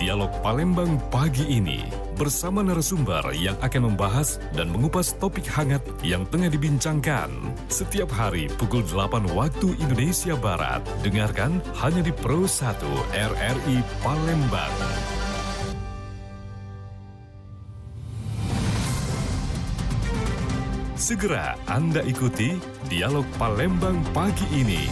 Dialog Palembang pagi ini bersama narasumber yang akan membahas dan mengupas topik hangat yang tengah dibincangkan. Setiap hari pukul 8 waktu Indonesia Barat. Dengarkan hanya di Pro 1 RRI Palembang. Segera Anda ikuti Dialog Palembang pagi ini.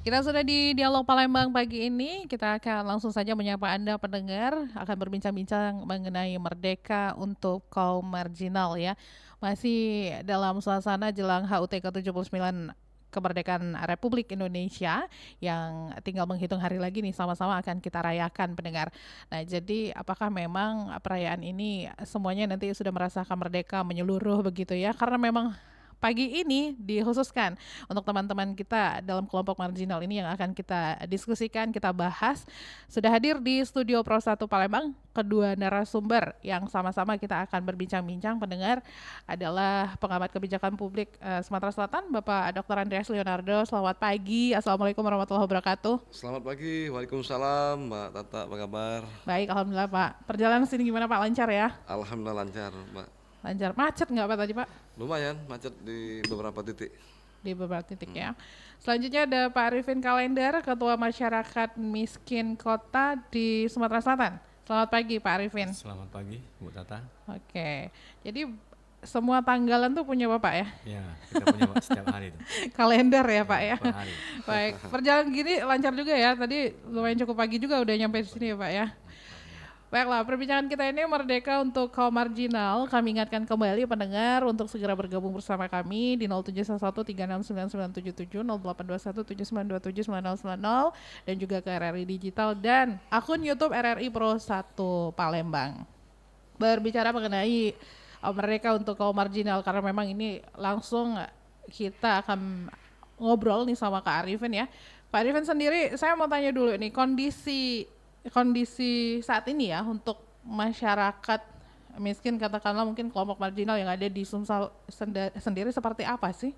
Kita sudah di Dialog Palembang pagi ini, kita akan langsung saja menyapa Anda pendengar, akan berbincang-bincang mengenai Merdeka untuk kaum marginal ya. Masih dalam suasana jelang HUT ke-79 kemerdekaan Republik Indonesia yang tinggal menghitung hari lagi nih, sama-sama akan kita rayakan pendengar. Nah, jadi apakah memang perayaan ini semuanya nanti sudah merasakan merdeka menyeluruh begitu ya? Karena memang pagi ini dikhususkan untuk teman-teman kita dalam kelompok marginal ini yang akan kita diskusikan, kita bahas. Sudah hadir di studio Pro 1 Palembang kedua narasumber yang sama-sama kita akan berbincang-bincang pendengar adalah pengamat kebijakan publik Sumatera Selatan, Bapak Dr. Andreas Leonardo. Selamat pagi, Assalamualaikum warahmatullahi wabarakatuh. Selamat pagi, Waalaikumsalam, Mbak Tata, apa kabar? Baik, Alhamdulillah Pak. Perjalanan sini gimana Pak, lancar ya? Alhamdulillah lancar, Mbak. Lancar, macet nggak Pak tadi Pak? Lumayan macet di beberapa titik. Di beberapa titik ya. Selanjutnya ada Pak Arifin Kalender, Ketua Masyarakat Miskin Kota di Sumatera Selatan. Selamat pagi Pak Arifin. Selamat pagi Bu Tata. Oke, jadi semua tanggalan tuh punya Bapak ya? Ya, kita punya Pak setiap hari itu. Kalender ya Pak ya? Per hari. Baik, perjalanan gini lancar juga ya. Tadi lumayan cukup pagi juga udah nyampe di sini ya Pak ya. Baiklah, perbincangan kita ini Merdeka untuk kaum marginal. Kami ingatkan kembali pendengar untuk segera bergabung bersama kami di 0711369977, 082179279090, dan juga ke RRI Digital dan akun YouTube RRI Pro 1 Palembang. Berbicara mengenai Merdeka untuk kaum marginal, karena memang ini langsung kita akan ngobrol nih sama Kak Arifin ya. Pak Arifin sendiri, saya mau tanya dulu nih, kondisi saat ini ya untuk masyarakat miskin, katakanlah mungkin kelompok marginal yang ada di Sumsel sendiri seperti apa sih?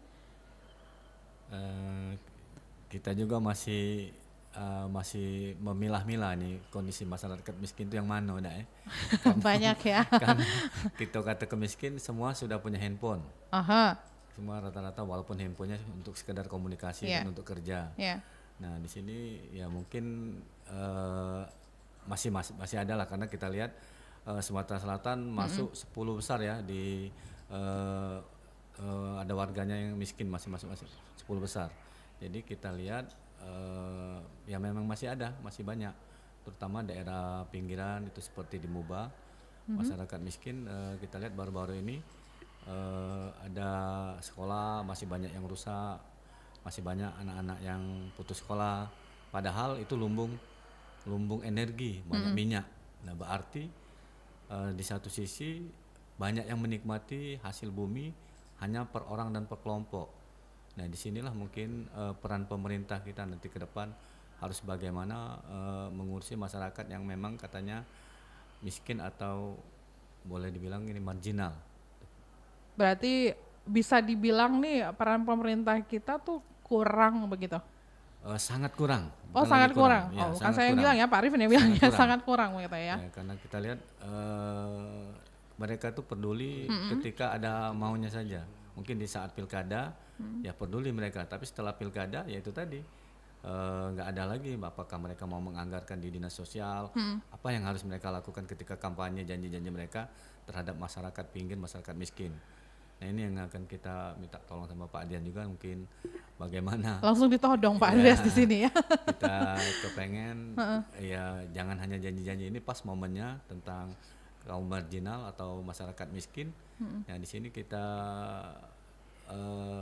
Kita juga masih memilah-milah nih kondisi masyarakat miskin itu yang mana udah ya. Banyak ya. Kan kita kata kemiskin semua sudah punya handphone. Aha. Semua rata-rata walaupun handphonenya untuk sekedar komunikasi dan untuk kerja. Nah di sini ya mungkin masih ada lah, karena kita lihat Sumatera Selatan masuk 10 besar ya di ada warganya yang miskin masih 10 besar. Jadi kita lihat ya memang masih banyak, terutama daerah pinggiran itu seperti di Muba. Masyarakat miskin kita lihat baru-baru ini ada sekolah masih banyak yang rusak, masih banyak anak-anak yang putus sekolah, padahal itu lumbung energi, banyak minyak. Nah berarti di satu sisi banyak yang menikmati hasil bumi hanya per orang dan per kelompok. Nah disinilah mungkin peran pemerintah kita nanti ke depan harus bagaimana mengurusi masyarakat yang memang katanya miskin atau boleh dibilang ini marginal. Berarti bisa dibilang nih peran pemerintah kita tuh kurang begitu? Sangat kurang. Oh sangat kurang. Ya, bukan saya yang bilang ya, Pak Arifin yang bilang ya sangat kurang begitu ya. Karena kita lihat mereka tuh peduli ketika ada maunya saja. Mungkin di saat pilkada ya peduli mereka, tapi setelah pilkada ya itu tadi nggak ada lagi apakah mereka mau menganggarkan di dinas sosial, apa yang harus mereka lakukan ketika kampanye janji-janji mereka terhadap masyarakat pinggir, masyarakat miskin. Nah ini yang akan kita minta tolong sama Pak Adian juga, mungkin bagaimana. Langsung ditodong Pak Andreas di sini ya. Kita kepengen ya jangan hanya janji-janji, ini pas momennya tentang kaum marginal atau masyarakat miskin. Nah di sini kita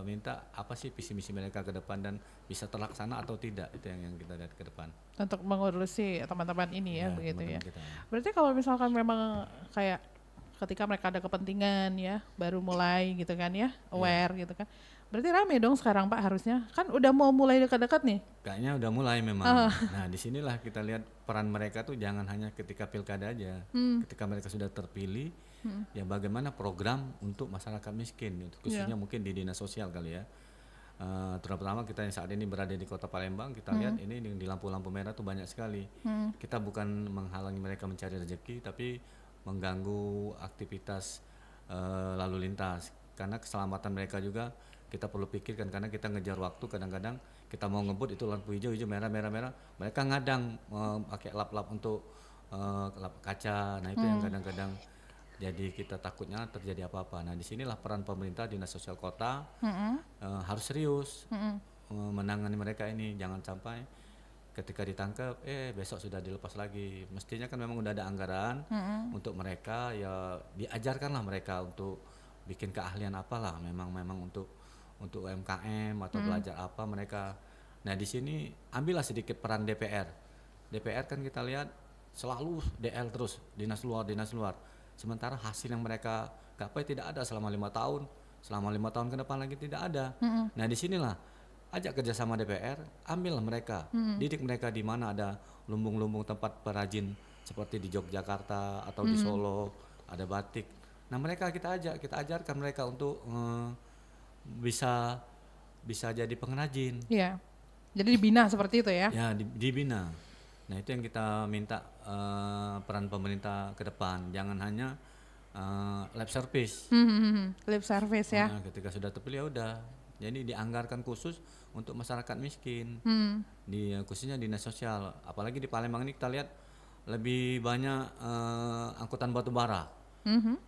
minta apa sih visi misi mereka ke depan dan bisa terlaksana atau tidak, itu yang kita lihat ke depan. Untuk mengurusi teman-teman ini ya begitu ya. Kita. Berarti kalau misalkan memang kayak ketika mereka ada kepentingan ya, baru mulai gitu kan ya, aware gitu kan. Berarti rame dong sekarang Pak harusnya. Kan udah mau mulai dekat-dekat nih. Kayaknya udah mulai memang. Nah disinilah kita lihat peran mereka tuh jangan hanya ketika pilkada aja. Ketika mereka sudah terpilih, ya bagaimana program untuk masyarakat miskin, khususnya mungkin di dinas sosial kali ya. Terutama kita yang saat ini berada di Kota Palembang, kita lihat ini di lampu-lampu merah tuh banyak sekali. Kita bukan menghalangi mereka mencari rezeki, tapi mengganggu aktivitas lalu lintas. Karena keselamatan mereka juga kita perlu pikirkan, karena kita ngejar waktu, kadang-kadang kita mau ngebut itu lampu hijau, merah, mereka ngadang pakai lap-lap untuk lap kaca. Nah itu yang kadang-kadang jadi kita takutnya terjadi apa-apa. Nah disinilah peran pemerintah, dinas sosial kota harus serius menangani mereka ini. Jangan sampai ketika ditangkap besok sudah dilepas lagi. Mestinya kan memang udah ada anggaran untuk mereka, ya diajarkanlah mereka untuk bikin keahlian apalah, memang untuk UMKM atau belajar apa mereka. Nah di sini ambillah sedikit peran DPR kan kita lihat selalu DL terus, dinas luar. Sementara hasil yang mereka gapai tidak ada selama 5 tahun. Selama 5 tahun ke depan lagi tidak ada. Nah disinilah ajak kerjasama DPR, ambil mereka, didik mereka di mana ada lumbung-lumbung tempat perajin seperti di Yogyakarta atau di Solo ada batik. Nah mereka kita ajarkan mereka untuk bisa jadi pengrajin. Iya. Jadi dibina seperti itu ya? Ya dibina. Nah itu yang kita minta peran pemerintah ke depan, jangan hanya lab service. Lip service ya. Nah, ketika sudah terpilih ya udah, jadi dianggarkan khusus untuk masyarakat miskin, khususnya dinas sosial. Apalagi di Palembang ini kita lihat lebih banyak angkutan batu bara.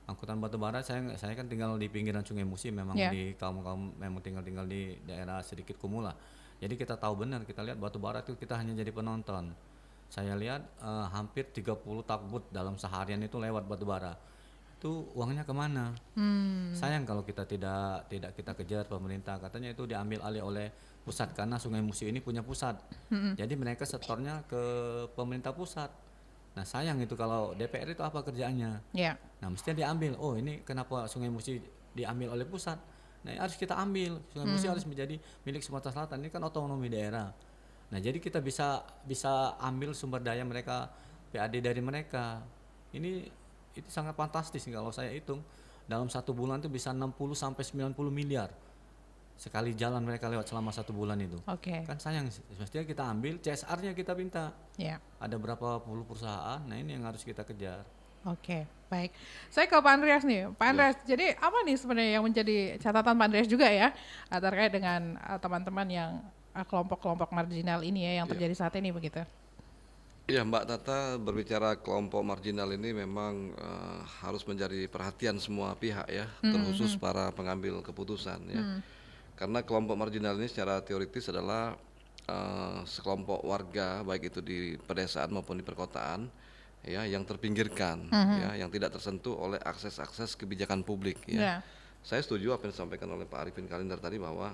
Angkutan batu bara, saya kan tinggal di pinggiran Sungai Musi, memang di kaum memang tinggal di daerah sedikit kumuh lah. Jadi kita tahu benar, kita lihat batu bara itu kita hanya jadi penonton. Saya lihat hampir 30 takbut dalam seharian itu lewat batu bara. Itu uangnya kemana? Sayang kalau kita tidak kita kejar pemerintah. Katanya itu diambil alih oleh pusat, karena Sungai Musi ini punya pusat. Jadi mereka setornya ke pemerintah pusat. Nah sayang itu kalau DPR itu apa kerjaannya? Nah mestinya diambil. Oh ini kenapa Sungai Musi diambil oleh pusat? Nah harus kita ambil. Sungai Musi harus menjadi milik Sumatera Selatan. Ini kan otonomi daerah. Nah jadi kita bisa ambil sumber daya mereka, PAD dari mereka. Itu sangat fantastis kalau saya hitung. Dalam 1 bulan itu bisa 60 sampai 90 miliar sekali jalan mereka lewat selama 1 bulan itu. Kan sayang, mestinya kita ambil, CSR-nya kita minta. Ada berapa puluh perusahaan, nah ini yang harus kita kejar. Baik. Saya ke Pak Andreas nih. Pak Andreas, jadi apa nih sebenarnya yang menjadi catatan Pak Andreas juga ya terkait dengan teman-teman yang kelompok-kelompok marginal ini ya yang terjadi saat ini begitu? Iya Mbak Tata, berbicara kelompok marginal ini memang harus menjadi perhatian semua pihak ya, terkhusus para pengambil keputusan ya. Karena kelompok marginal ini secara teoritis adalah sekelompok warga, baik itu di pedesaan maupun di perkotaan ya, yang terpinggirkan ya, yang tidak tersentuh oleh akses kebijakan publik ya. Saya setuju apa yang disampaikan oleh Pak Arifin Kalindar tadi, bahwa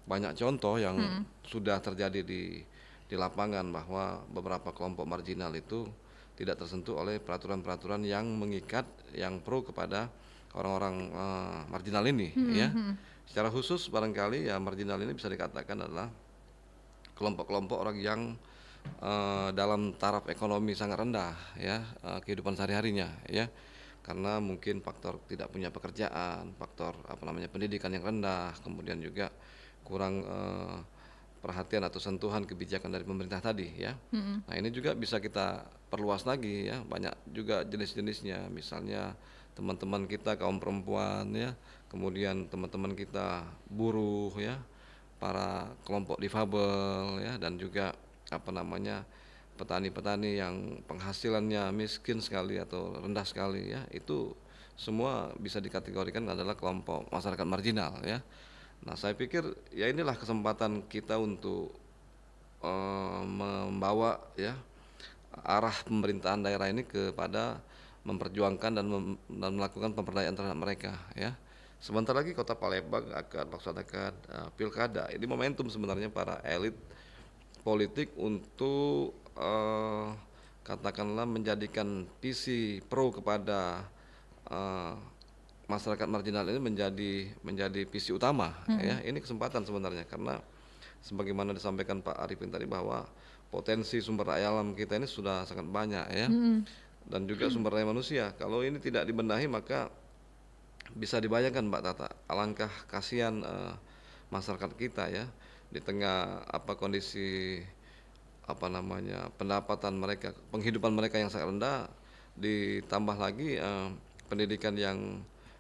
banyak contoh yang sudah terjadi di lapangan, bahwa beberapa kelompok marginal itu tidak tersentuh oleh peraturan-peraturan yang mengikat, yang pro kepada orang-orang marginal ini ya. Secara khusus barangkali ya marginal ini bisa dikatakan adalah kelompok-kelompok orang yang dalam taraf ekonomi sangat rendah ya, kehidupan sehari-harinya ya, karena mungkin faktor tidak punya pekerjaan, faktor pendidikan yang rendah, kemudian juga kurang perhatian atau sentuhan kebijakan dari pemerintah tadi ya. Nah ini juga bisa kita perluas lagi ya, banyak juga jenis-jenisnya, misalnya teman-teman kita kaum perempuan ya, kemudian teman-teman kita buruh ya, para kelompok difabel ya, dan juga petani-petani yang penghasilannya miskin sekali atau rendah sekali ya, itu semua bisa dikategorikan adalah kelompok masyarakat marginal ya. Nah saya pikir ya inilah kesempatan kita untuk membawa ya arah pemerintahan daerah ini kepada memperjuangkan dan melakukan pemberdayaan terhadap mereka ya. Sebentar lagi Kota Palembang akan melaksanakan pilkada. Ini momentum sebenarnya para elit politik untuk katakanlah menjadikan visi pro kepada masyarakat marginal ini menjadi visi utama ya. Ini kesempatan sebenarnya, karena sebagaimana disampaikan Pak Arifin tadi bahwa potensi sumber daya alam kita ini sudah sangat banyak ya. dan juga sumber daya manusia. Kalau ini tidak dibenahi maka bisa dibayangkan Mbak Tata, alangkah kasihan masyarakat kita ya di tengah kondisi pendapatan mereka, penghidupan mereka yang sangat rendah, ditambah lagi pendidikan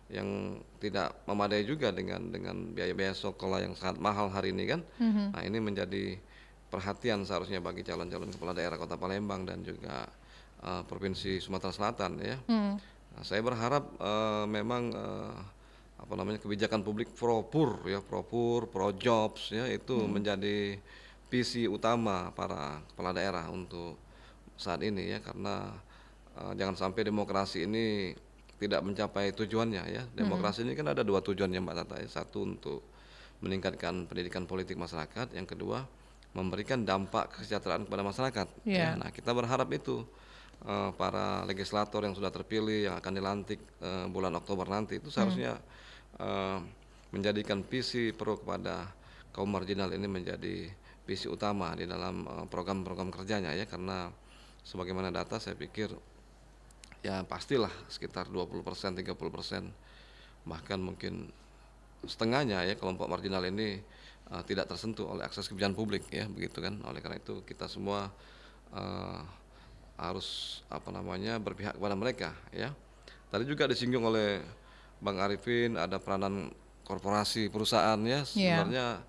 yang tidak memadai juga dengan biaya-biaya sekolah yang sangat mahal hari ini kan. Nah, ini menjadi perhatian seharusnya bagi calon-calon kepala daerah Kota Palembang dan juga Provinsi Sumatera Selatan ya. Nah, saya berharap memang kebijakan publik pro jobs ya itu menjadi visi utama para kepala daerah untuk saat ini ya, karena jangan sampai demokrasi ini tidak mencapai tujuannya ya. Demokrasi ini kan ada 2 tujuannya Mbak Tata ya. Satu, untuk meningkatkan pendidikan politik masyarakat, yang kedua memberikan dampak kesejahteraan kepada masyarakat. Ya, nah, kita berharap itu para legislator yang sudah terpilih yang akan dilantik bulan Oktober nanti itu seharusnya menjadikan visi pro kepada kaum marginal ini menjadi visi utama di dalam program-program kerjanya ya, karena sebagaimana data saya pikir ya pastilah sekitar 20%, 30%, bahkan mungkin setengahnya ya kelompok marginal ini tidak tersentuh oleh akses kebijakan publik ya, begitu kan. Oleh karena itu kita semua harus berpihak kepada mereka ya. Tadi juga disinggung oleh Bang Arifin ada peranan korporasi perusahaan ya, sebenarnya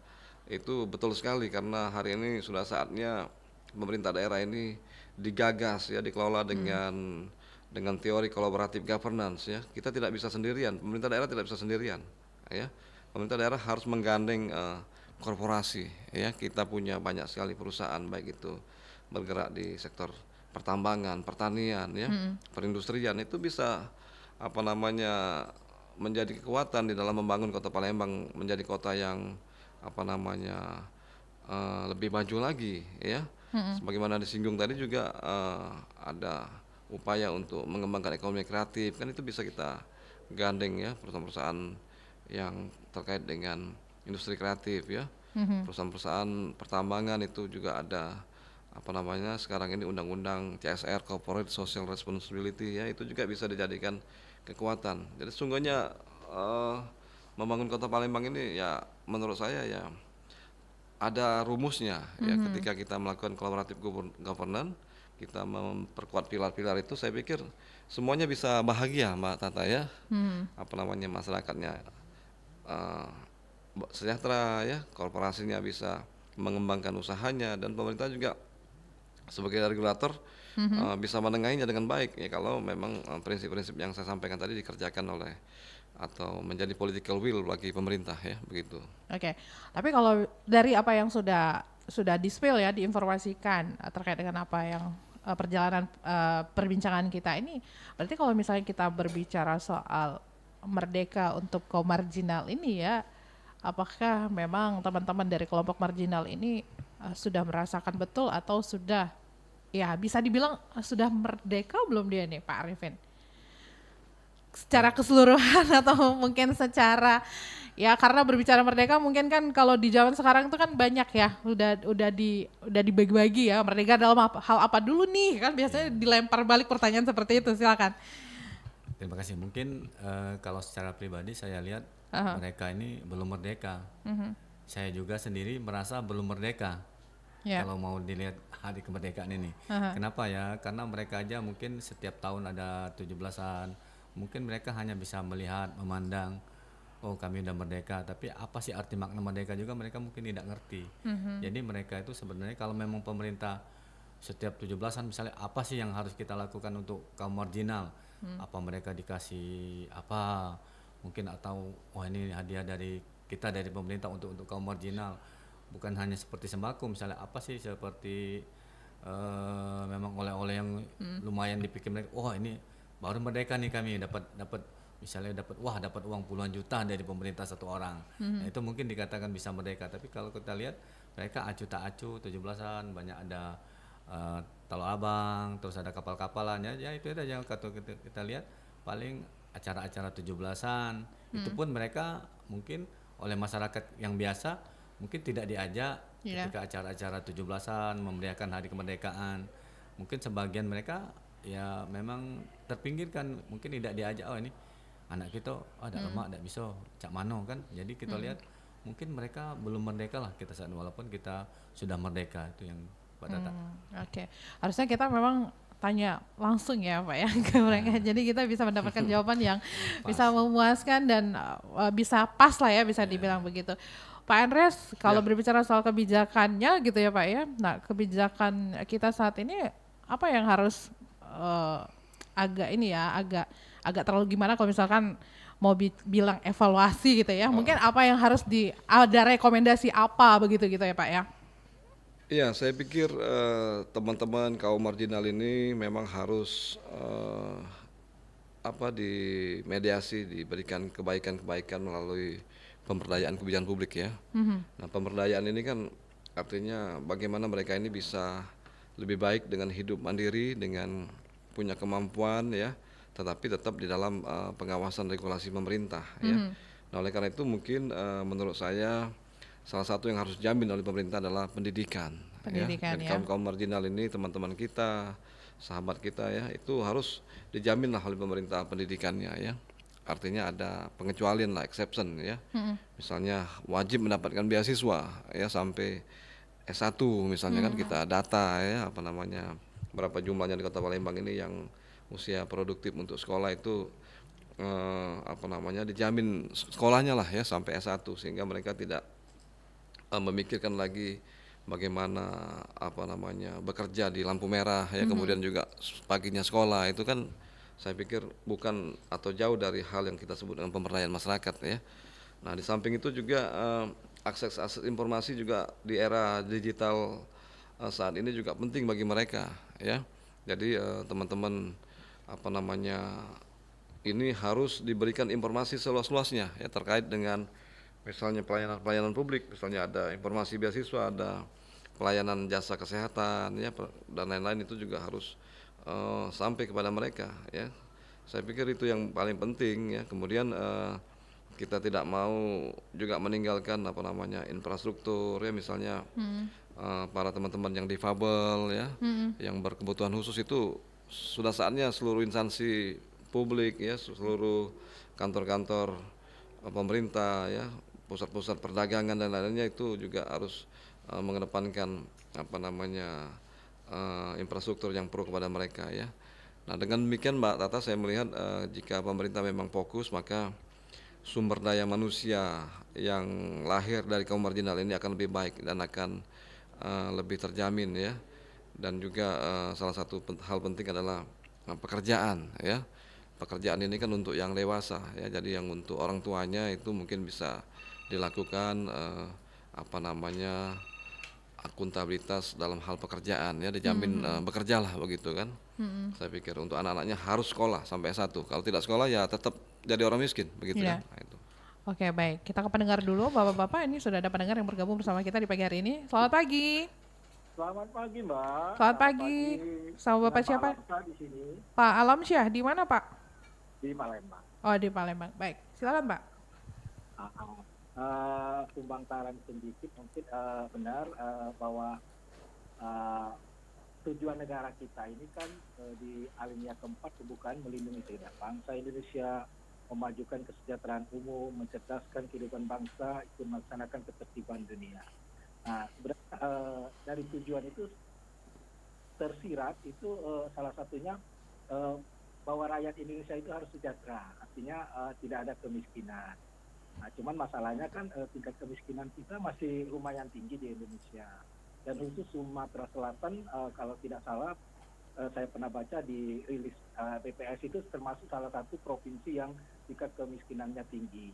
itu betul sekali, karena hari ini sudah saatnya pemerintah daerah ini digagas ya, dikelola dengan teori collaborative governance ya. Kita tidak bisa sendirian, pemerintah daerah tidak bisa sendirian ya. Pemerintah daerah harus menggandeng korporasi ya. Kita punya banyak sekali perusahaan, baik itu bergerak di sektor pertambangan, pertanian ya, perindustrian, itu bisa menjadi kekuatan di dalam membangun Kota Palembang menjadi kota yang lebih maju lagi ya. Sebagaimana disinggung tadi juga ada upaya untuk mengembangkan ekonomi kreatif, kan itu bisa kita gandeng ya, perusahaan-perusahaan yang terkait dengan industri kreatif ya. Perusahaan-perusahaan pertambangan itu juga ada sekarang ini undang-undang CSR, Corporate Social Responsibility ya, itu juga bisa dijadikan kekuatan. Jadi sesungguhnya membangun Kota Palembang ini ya menurut saya ya ada rumusnya ya. Ketika kita melakukan collaborative governance, kita memperkuat pilar-pilar itu, saya pikir semuanya bisa bahagia Mbak Tata ya. Masyarakatnya sejahtera ya, korporasinya bisa mengembangkan usahanya, dan pemerintah juga sebagai regulator bisa menengahinya dengan baik ya, kalau memang prinsip-prinsip yang saya sampaikan tadi dikerjakan oleh atau menjadi political will bagi pemerintah ya, begitu. Oke. Tapi kalau dari apa yang sudah di-spill ya, diinformasikan terkait dengan apa yang perjalanan perbincangan kita ini, berarti kalau misalnya kita berbicara soal merdeka untuk kaum marginal ini ya, apakah memang teman-teman dari kelompok marginal ini sudah merasakan betul atau sudah ya bisa dibilang sudah merdeka belum dia nih Pak Arifin? Secara keseluruhan atau mungkin secara ya, karena berbicara merdeka mungkin kan kalau di zaman sekarang itu kan banyak ya, udah dibagi-bagi ya, merdeka dalam hal apa dulu nih, kan biasanya dilempar balik pertanyaan seperti itu. Silakan. Terima kasih. Mungkin kalau secara pribadi saya lihat mereka ini belum merdeka. Saya juga sendiri merasa belum merdeka. Kalau mau dilihat hari kemerdekaan ini. Kenapa ya? Karena mereka aja mungkin setiap tahun ada 17-an. Mungkin mereka hanya bisa melihat, memandang, oh kami udah merdeka, tapi apa sih arti makna merdeka juga mereka mungkin tidak ngerti. Jadi mereka itu sebenarnya kalau memang pemerintah setiap 17-an misalnya, apa sih yang harus kita lakukan untuk kaum marginal? Apa mereka dikasih apa? Mungkin atau ini hadiah dari kita, dari pemerintah untuk kaum marginal. Bukan hanya seperti sembako misalnya, apa sih seperti memang oleh-oleh yang lumayan dipikir mereka, ini baru merdeka nih kami dapat misalnya dapat uang puluhan juta dari pemerintah satu orang. Nah, itu mungkin dikatakan bisa merdeka. Tapi kalau kita lihat mereka acuh tak acuh 17-an, banyak ada Talo Abang, terus ada kapal-kapalan ya itu aja yang kita lihat paling acara-acara 17-an. Itu pun mereka mungkin oleh masyarakat yang biasa mungkin tidak diajak ketika acara-acara 17-an memeriahkan hari kemerdekaan. Mungkin sebagian mereka ya memang terpinggirkan, mungkin tidak diajak, oh ini anak kita ada lemak tidak bisa cak mano kan, jadi kita lihat mungkin mereka belum merdeka lah kita saat walaupun kita sudah merdeka, itu yang Pak Tata. Oke, harusnya kita memang tanya langsung ya Pak ya ke mereka. Jadi kita bisa mendapatkan jawaban yang bisa memuaskan dan bisa pas lah ya, bisa dibilang begitu. Pak Andreas, kalau berbicara soal kebijakannya gitu ya Pak ya. Nah, kebijakan kita saat ini apa yang harus agak ini ya, agak terlalu gimana kalau misalkan mau bilang evaluasi gitu ya. Mungkin apa yang harus ada rekomendasi apa begitu gitu ya Pak ya. Iya, saya pikir teman-teman kaum marginal ini memang harus dimediasi, diberikan kebaikan-kebaikan melalui pemberdayaan kebijakan publik ya. Nah, pemberdayaan ini kan artinya bagaimana mereka ini bisa lebih baik dengan hidup mandiri, dengan punya kemampuan ya, tetapi tetap di dalam pengawasan regulasi pemerintah ya. Nah, oleh karena itu mungkin menurut saya salah satu yang harus dijamin oleh pemerintah adalah pendidikan. Pendidikan Jadi ya. kaum marginal ini, teman-teman kita, sahabat kita ya, itu harus dijamin lah oleh pemerintah pendidikannya ya. Artinya ada pengecualian lah, exception ya. Misalnya wajib mendapatkan beasiswa ya sampai S1 misalnya kan kita data ya berapa jumlahnya di Kota Palembang ini yang usia produktif untuk sekolah itu dijamin sekolahnya lah ya sampai S1 sehingga mereka tidak memikirkan lagi bagaimana bekerja di lampu merah ya, kemudian juga paginya sekolah, itu kan saya pikir bukan atau jauh dari hal yang kita sebut dengan pemberdayaan masyarakat ya. Nah, di samping itu juga akses informasi juga di era digital saat ini juga penting bagi mereka ya. Jadi teman-teman ini harus diberikan informasi seluas-luasnya ya terkait dengan misalnya pelayanan publik, misalnya ada informasi beasiswa, ada pelayanan jasa kesehatan ya dan lain-lain, itu juga harus sampai kepada mereka ya. Saya pikir itu yang paling penting ya. Kemudian kita tidak mau juga meninggalkan infrastruktur ya, misalnya para teman-teman yang difabel ya, yang berkebutuhan khusus, itu sudah saatnya seluruh instansi publik ya, seluruh kantor-kantor pemerintah ya, pusat-pusat perdagangan dan lainnya itu juga harus mengedepankan infrastruktur yang pro kepada mereka ya. Nah, dengan demikian Mbak Tata, saya melihat jika pemerintah memang fokus, maka sumber daya manusia yang lahir dari kaum marginal ini akan lebih baik dan akan lebih terjamin ya. Dan juga salah satu hal penting adalah pekerjaan ya. Pekerjaan ini kan untuk yang dewasa ya, jadi yang untuk orang tuanya itu mungkin bisa dilakukan akuntabilitas dalam hal pekerjaan ya, dijamin bekerja lah begitu kan. Saya pikir untuk anak-anaknya harus sekolah sampai S1, kalau tidak sekolah ya tetap jadi orang miskin begitu kan. Nah, itu. Oke, baik, kita ke pendengar dulu. Bapak-bapak, ini sudah ada pendengar yang bergabung bersama kita di pagi hari ini. Selamat pagi. Selamat pagi, Mbak. Selamat pagi. Sama Bapak siapa? Pak Alamsyah di sini, Pak Alamsyah, di mana Pak? di Palembang. Oh, di Palembang. Baik, silakan Pak. Pembangkaran sedikit mungkin benar bahwa tujuan negara kita ini kan di alinea keempat bukan melindungi segenap bangsa Indonesia, memajukan kesejahteraan umum, mencerdaskan kehidupan bangsa, ikut melaksanakan ketertiban dunia. Nah, sebenarnya dari tujuan itu tersirat itu salah satunya bahwa rakyat Indonesia itu harus sejahtera, artinya tidak ada kemiskinan. Nah, cuman masalahnya kan tingkat kemiskinan kita masih lumayan tinggi di Indonesia. Dan khusus Sumatera Selatan, kalau tidak salah, saya pernah baca di rilis BPS itu termasuk salah satu provinsi yang tingkat kemiskinannya tinggi.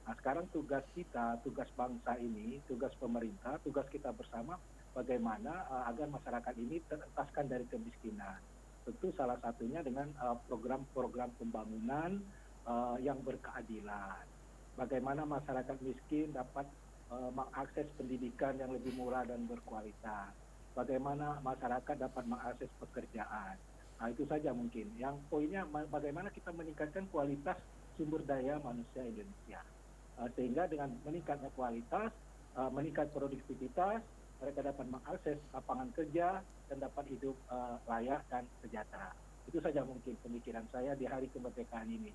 Nah, sekarang tugas kita, tugas bangsa ini, tugas pemerintah, tugas kita bersama bagaimana agar masyarakat ini terentaskan dari kemiskinan. Tentu salah satunya dengan program-program pembangunan yang berkeadilan. Bagaimana masyarakat miskin dapat mengakses pendidikan yang lebih murah dan berkualitas. Bagaimana masyarakat dapat mengakses pekerjaan. Nah, itu saja mungkin. Yang poinnya bagaimana kita meningkatkan kualitas sumber daya manusia Indonesia. Sehingga dengan meningkatnya kualitas, meningkat produktivitas, mereka dapat mengakses lapangan kerja dan dapat hidup layak dan sejahtera. Itu saja mungkin pemikiran saya di hari kemerdekaan ini.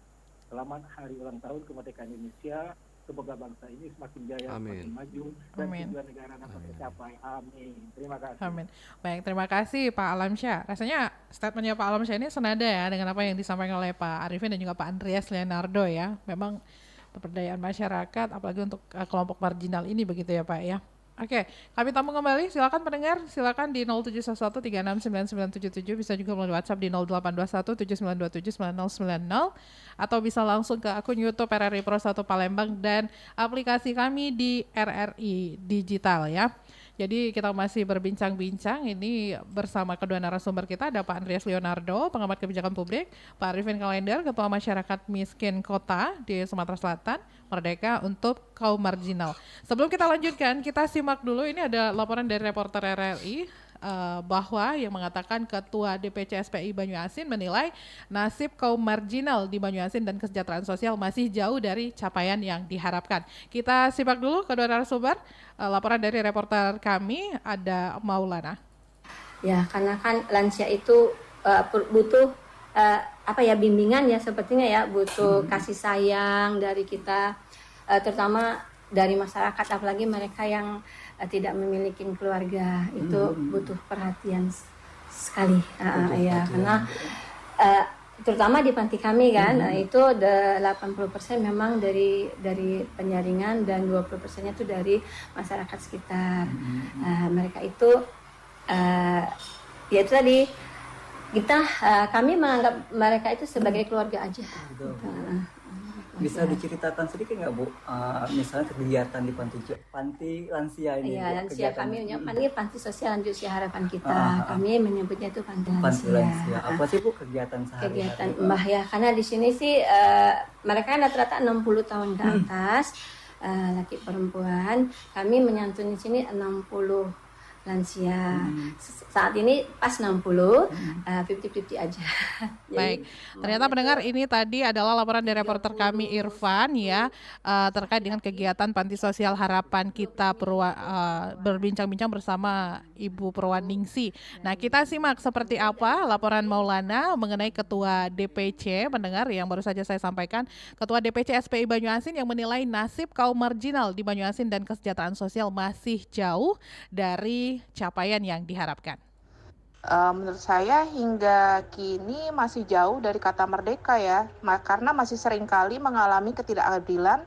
Selamat hari ulang tahun kemerdekaan Indonesia. Semoga bangsa ini semakin jaya, Amin. semakin maju, dan Amin. tujuan negara dapat tercapai. Amin. Terima kasih. Amin. Baik, terima kasih Pak Alamsyah. Rasanya statementnya Pak Alamsyah ini senada ya dengan apa yang disampaikan oleh Pak Arifin dan juga Pak Andreas Leonardo ya. Memang pemberdayaan masyarakat, apalagi untuk kelompok marginal ini begitu ya Pak ya. Oke, kami tamu kembali. Silakan pendengar, silakan di 0711369977, bisa juga melalui WhatsApp di 082179279090 atau bisa langsung ke akun YouTube RRI Pro 1 Palembang dan aplikasi kami di RRI Digital ya. Jadi kita masih berbincang-bincang ini bersama kedua narasumber kita, ada Pak Andreas Leonardo, pengamat kebijakan publik, Pak Arifin Kalender, Ketua Masyarakat Miskin Kota di Sumatera Selatan, Merdeka untuk Kaum Marginal. Sebelum kita lanjutkan, kita simak dulu, ini ada laporan dari reporter RRI bahwa yang mengatakan Ketua DPC SPI Banyuasin menilai nasib kaum marginal di Banyuasin dan kesejahteraan sosial masih jauh dari capaian yang diharapkan. Kita simak dulu kedua narasumber, laporan dari reporter kami, ada Maulana. Ya, karena kan lansia itu butuh bimbingan ya sepertinya ya, butuh kasih sayang dari kita, terutama dari masyarakat, apalagi mereka yang tidak memiliki keluarga, itu butuh perhatian sekali ya, karena terutama di panti kami kan itu 80% memang dari penjaringan dan 20%-nya itu dari masyarakat sekitar. Mereka itu ya itu tadi kami menganggap mereka itu sebagai keluarga aja. Bisa diceritakan sedikit nggak Bu, misalnya kegiatan di panti lansia ini? Iya, lansia kami ini panti sosial lanjut usia harapan kita. Kami menyebutnya itu panti lansia. Apa sih Bu kegiatan sehari-hari? Kegiatan Mbah ya, karena di sini sih mereka rata-rata 60 tahun ke atas, laki perempuan. Kami menyantuni di sini 60 lansia. Saat ini pas 60, 50-50 aja. Baik, ternyata pendengar ini tadi adalah laporan dari reporter kami Irfan ya, terkait dengan kegiatan Panti Sosial Harapan Kita berbincang-bincang bersama Ibu Purwaningsi. Nah, kita simak seperti apa laporan Maulana mengenai Ketua DPC, pendengar yang baru saja saya sampaikan, Ketua DPC SPI Banyuasin yang menilai nasib kaum marginal di Banyuasin dan kesejahteraan sosial masih jauh dari capaian yang diharapkan. Menurut saya hingga kini masih jauh dari kata merdeka ya, karena masih seringkali mengalami ketidakadilan,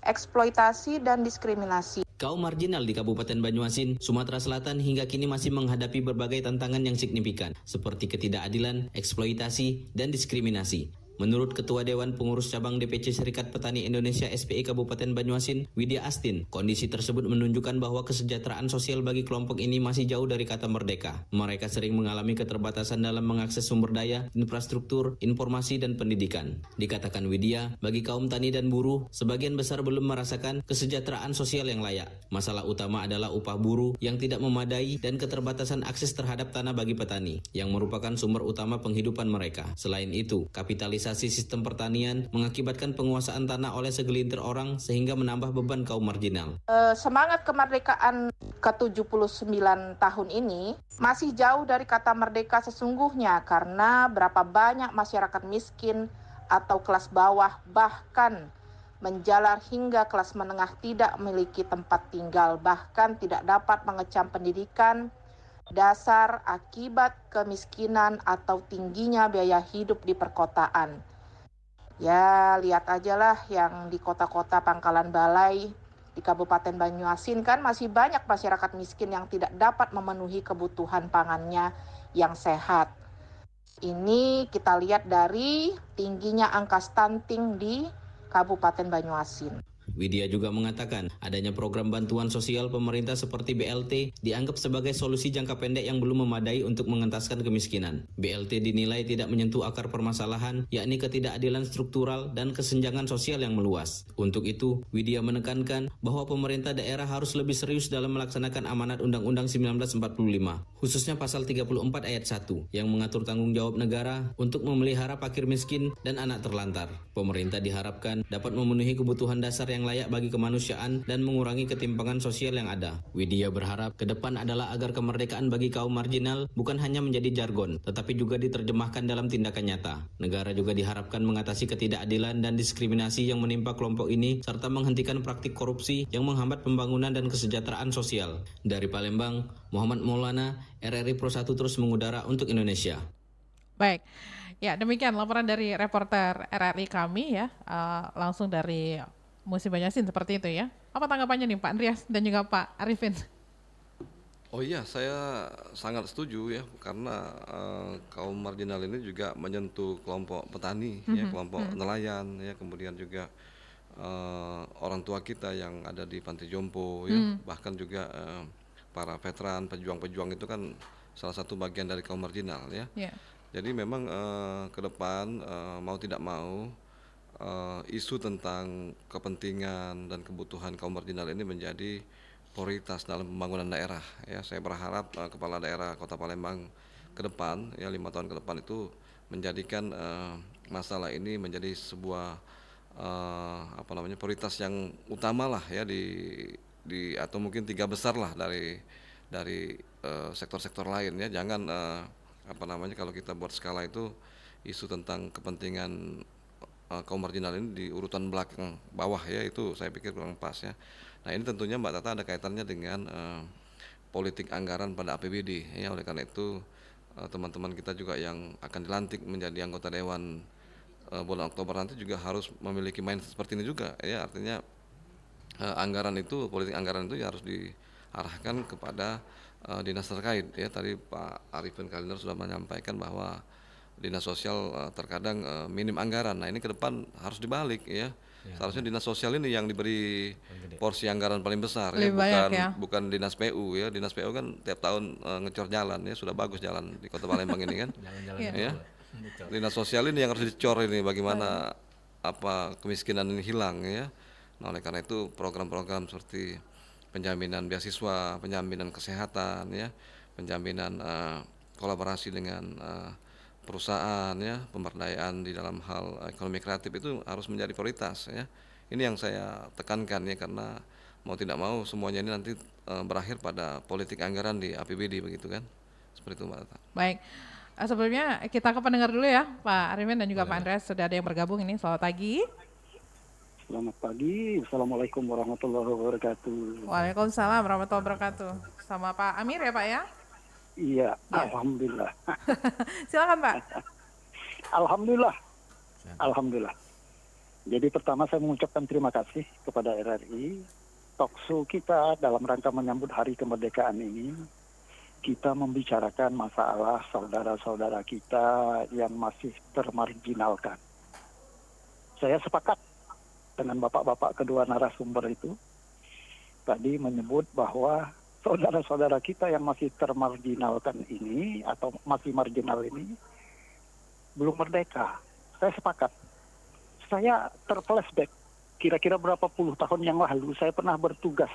eksploitasi, dan diskriminasi. Kaum marginal di Kabupaten Banyuasin, Sumatera Selatan hingga kini masih menghadapi berbagai tantangan yang signifikan, seperti ketidakadilan, eksploitasi, dan diskriminasi. Menurut Ketua Dewan Pengurus Cabang DPC Serikat Petani Indonesia SPI Kabupaten Banyuasin, Widya Astin, kondisi tersebut menunjukkan bahwa kesejahteraan sosial bagi kelompok ini masih jauh dari kata merdeka. Mereka sering mengalami keterbatasan dalam mengakses sumber daya, infrastruktur, informasi, dan pendidikan. Dikatakan Widya, bagi kaum tani dan buruh, sebagian besar belum merasakan kesejahteraan sosial yang layak. Masalah utama adalah upah buruh yang tidak memadai dan keterbatasan akses terhadap tanah bagi petani, yang merupakan sumber utama penghidupan mereka. Selain itu, kapitalisasi sistem pertanian mengakibatkan penguasaan tanah oleh segelintir orang sehingga menambah beban kaum marginal. Semangat kemerdekaan ke-79 tahun ini masih jauh dari kata merdeka sesungguhnya, karena berapa banyak masyarakat miskin atau kelas bawah bahkan menjalar hingga kelas menengah tidak memiliki tempat tinggal, bahkan tidak dapat mengecam pendidikan dasar akibat kemiskinan atau tingginya biaya hidup di perkotaan. Ya, lihat aja lah yang di kota-kota pangkalan balai di Kabupaten Banyuasin kan masih banyak masyarakat miskin yang tidak dapat memenuhi kebutuhan pangannya yang sehat. Ini kita lihat dari tingginya angka stunting di Kabupaten Banyuasin. Widya juga mengatakan adanya program bantuan sosial pemerintah seperti BLT dianggap sebagai solusi jangka pendek yang belum memadai untuk mengentaskan kemiskinan. BLT dinilai tidak menyentuh akar permasalahan, yakni ketidakadilan struktural dan kesenjangan sosial yang meluas. Untuk itu, Widya menekankan bahwa pemerintah daerah harus lebih serius dalam melaksanakan amanat Undang-Undang 1945, khususnya pasal 34 ayat 1 yang mengatur tanggung jawab negara untuk memelihara fakir miskin dan anak terlantar. Pemerintah diharapkan dapat memenuhi kebutuhan dasar yang layak bagi kemanusiaan dan mengurangi ketimpangan sosial yang ada. Widya berharap ke depan adalah agar kemerdekaan bagi kaum marginal bukan hanya menjadi jargon, tetapi juga diterjemahkan dalam tindakan nyata. Negara juga diharapkan mengatasi ketidakadilan dan diskriminasi yang menimpa kelompok ini, serta menghentikan praktik korupsi yang menghambat pembangunan dan kesejahteraan sosial. Dari Palembang, Muhammad Maulana, RRI Pro 1 terus mengudara untuk Indonesia. Baik, ya demikian laporan dari reporter RRI kami ya, langsung dari Musi Banyuasin seperti itu ya. Apa tanggapannya nih Pak Andreas dan juga Pak Arifin? Oh iya, saya sangat setuju ya, karena kaum marginal ini juga menyentuh kelompok petani, ya, kelompok nelayan, ya, kemudian juga orang tua kita yang ada di Panti Jompo, ya, bahkan juga para veteran, pejuang-pejuang itu kan salah satu bagian dari kaum marginal, ya. Ya. Jadi memang ke depan mau tidak mau isu tentang kepentingan dan kebutuhan kaum marginal ini menjadi prioritas dalam pembangunan daerah. Ya, saya berharap kepala daerah Kota Palembang ke depan, ya 5 tahun ke depan itu menjadikan masalah ini menjadi sebuah prioritas yang utama lah ya di atau mungkin 3 besar lah dari sektor-sektor lain ya. Jangan kalau kita buat skala itu isu tentang kepentingan kaum marginal ini di urutan belakang bawah ya, itu saya pikir kurang pas ya. Nah ini tentunya Mbak Tata ada kaitannya dengan politik anggaran pada APBD ya. Oleh karena itu teman-teman kita juga yang akan dilantik menjadi anggota dewan bulan Oktober nanti juga harus memiliki mindset seperti ini juga ya. Artinya politik anggaran itu ya harus diarahkan kepada dinas terkait ya. Tadi Pak Arifin Kalender sudah menyampaikan bahwa dinas sosial terkadang minim anggaran. Nah ini ke depan harus dibalik ya. Seharusnya dinas sosial ini yang diberi porsi anggaran paling besar ya, bukan dinas PU ya. Dinas PU kan tiap tahun ngecor jalan ya, sudah bagus jalan di Kota Palembang ini kan. Ya. Dinas sosial ini yang harus dicor ini, bagaimana kemiskinan ini hilang ya. Nah oleh karena itu program-program seperti penjaminan beasiswa, penjaminan kesehatan ya, penjaminan kolaborasi dengan perusahaan ya, pemberdayaan di dalam hal ekonomi kreatif itu harus menjadi prioritas ya. Ini yang saya tekankan ya, karena mau tidak mau semuanya ini nanti berakhir pada politik anggaran di APBD begitu kan. Seperti itu Mbak Tata. Baik. Sebelumnya kita ke pendengar dulu ya, Pak Arifin dan juga Pak Andreas, sudah ada yang bergabung ini. Selamat pagi. Selamat pagi, Assalamualaikum warahmatullahi wabarakatuh. Waalaikumsalam warahmatullahi wabarakatuh. Sama Pak Amir ya Pak ya? Iya, alhamdulillah. Silakan Pak. Alhamdulillah. Jadi pertama saya mengucapkan terima kasih kepada RRI. Talkshow kita dalam rangka menyambut Hari Kemerdekaan ini, kita membicarakan masalah saudara-saudara kita yang masih termarginalkan. Saya sepakat dengan bapak-bapak kedua narasumber itu tadi menyebut bahwa saudara-saudara kita yang masih termarginalkan ini atau masih marginal ini belum merdeka. Saya sepakat. Saya terflashback kira-kira berapa puluh tahun yang lalu saya pernah bertugas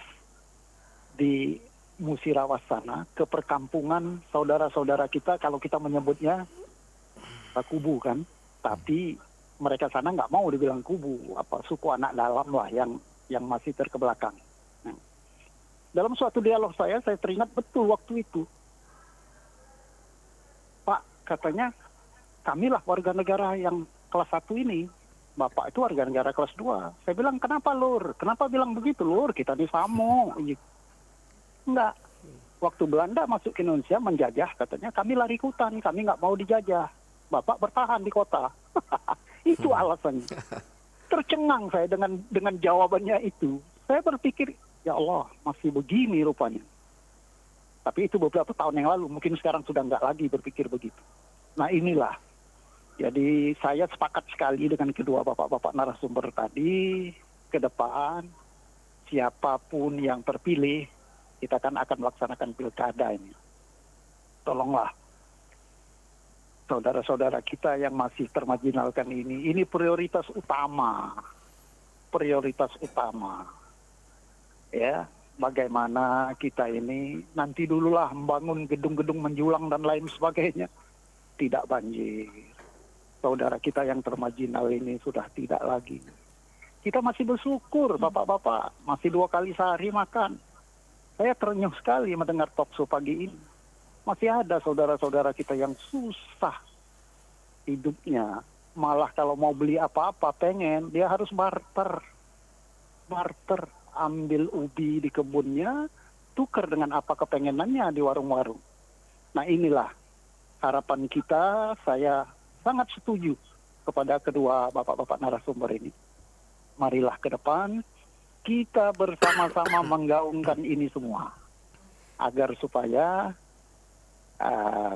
di Musirawas sana ke perkampungan saudara-saudara kita, kalau kita menyebutnya kubu kan, tapi mereka sana nggak mau dibilang kubu, suku anak dalam lah yang masih terkebelakang. Nah, dalam suatu dialog saya teringat betul waktu itu, Pak katanya kamilah warga negara yang kelas 1 ini, Bapak itu warga negara kelas 2. Saya bilang kenapa Lur? Kenapa bilang begitu Lur? Kita di Samo. Enggak. Waktu Belanda masuk ke Indonesia menjajah katanya kami lari ke hutan, kami nggak mau dijajah. Bapak bertahan di kota. Itu alasannya. Tercengang saya dengan jawabannya itu. Saya berpikir, ya Allah, masih begini rupanya. Tapi itu beberapa tahun yang lalu, mungkin sekarang sudah nggak lagi berpikir begitu. Nah inilah. Jadi saya sepakat sekali dengan kedua bapak-bapak narasumber tadi, ke depan siapapun yang terpilih, kita kan akan melaksanakan pilkada ini. Tolonglah saudara-saudara kita yang masih termarginalkan ini prioritas utama. Prioritas utama. Ya, bagaimana kita ini nanti dululah membangun gedung-gedung menjulang dan lain sebagainya. Tidak banjir. Saudara kita yang termarginal ini sudah tidak lagi Kita masih bersyukur, bapak-bapak masih 2 kali sehari makan. Saya terenyuh sekali mendengar talkshow pagi ini. Masih ada saudara-saudara kita yang susah hidupnya. Malah kalau mau beli apa-apa pengen, dia harus barter. Barter, ambil ubi di kebunnya, tukar dengan apa kepengenannya di warung-warung. Nah inilah harapan kita. Saya sangat setuju kepada kedua bapak-bapak narasumber ini. Marilah ke depan kita bersama-sama menggaungkan ini semua. Agar supaya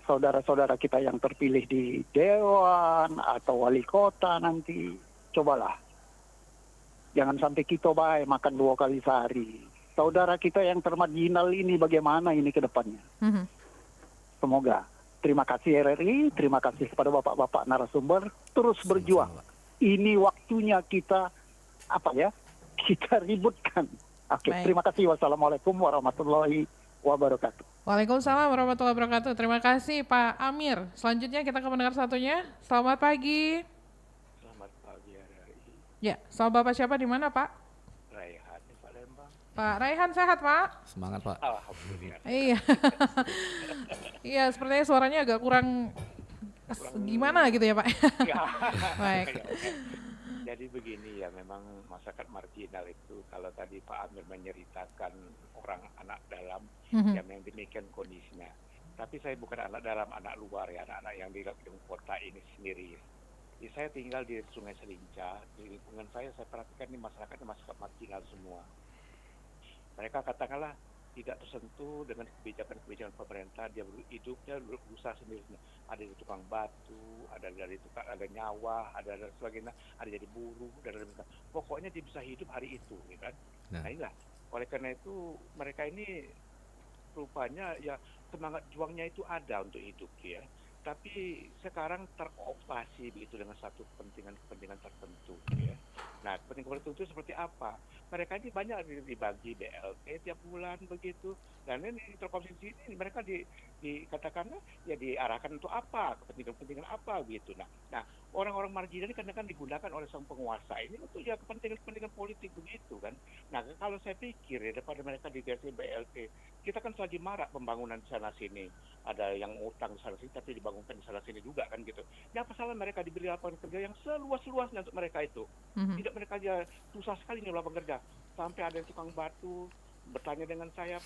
saudara-saudara kita yang terpilih di dewan atau wali kota nanti, cobalah. Jangan sampai kita makan 2 kali sehari. Saudara kita yang termarginal ini bagaimana ini ke depannya. Semoga. Terima kasih RRI, terima kasih kepada bapak-bapak narasumber. Terus berjuang. Ini waktunya kita kita ributkan. Oke, terima kasih. Wassalamualaikum warahmatullahi wabarakatuh. Waalaikumsalam warahmatullahi wabarakatuh. Terima kasih Pak Amir. Selanjutnya kita ke pendengar satunya. Selamat pagi. Selamat pagi RRI. Ya, sama Bapak siapa di mana Pak? Raihan di Palembang. Pak Raihan sehat Pak? Semangat Pak. Alhamdulillah. Iya. Iya, sepertinya suaranya agak kurang gimana gitu ya Pak? Baik. Jadi begini ya, memang masyarakat marginal itu kalau tadi Pak Amir menceritakan orang anak dalam, ya memang demikian kondisinya. Tapi saya bukan anak dalam, anak luar ya, anak-anak yang di kota ini sendiri. Jadi saya tinggal di Sungai Selinca, di lingkungan saya perhatikan ini masyarakat marginal semua. Mereka katakanlah tidak tersentuh dengan kebijakan-kebijakan pemerintah, dia hidupnya berusaha sendiri. Ada di tukang batu, ada dari tukang, ada nyawa, ada dan sebagainya, ada jadi buruh, dan pokoknya dia bisa hidup hari itu, gitu kan? Nah inilah, oleh karena itu mereka ini rupanya ya semangat juangnya itu ada untuk hidup ya. Tapi sekarang teropasi begitu dengan satu kepentingan tertentu ya. Nah, kepentingan tertentu seperti apa? Mereka ini banyak dibagi BLT tiap bulan begitu. Dan ini terkonsumsi ini mereka dikatakannya ya diarahkan untuk apa? Kepentingan apa begitu. Nah, orang-orang marginal ini kadang-kadang digunakan oleh sang penguasa ini untuk ya kepentingan politik begitu kan. Nah, kalau saya pikir ya daripada mereka dikasih BLT, kita kan lagi marak pembangunan di sana sini. Ada yang utang di sana sini tapi dibangunkan di sana sini juga kan gitu. Ya apa salah mereka diberi lapangan kerja yang seluas-luasnya untuk mereka itu. Tidak mereka aja susah sekali nih lapangan kerja. Sampai ada yang tukang batu bertanya dengan saya,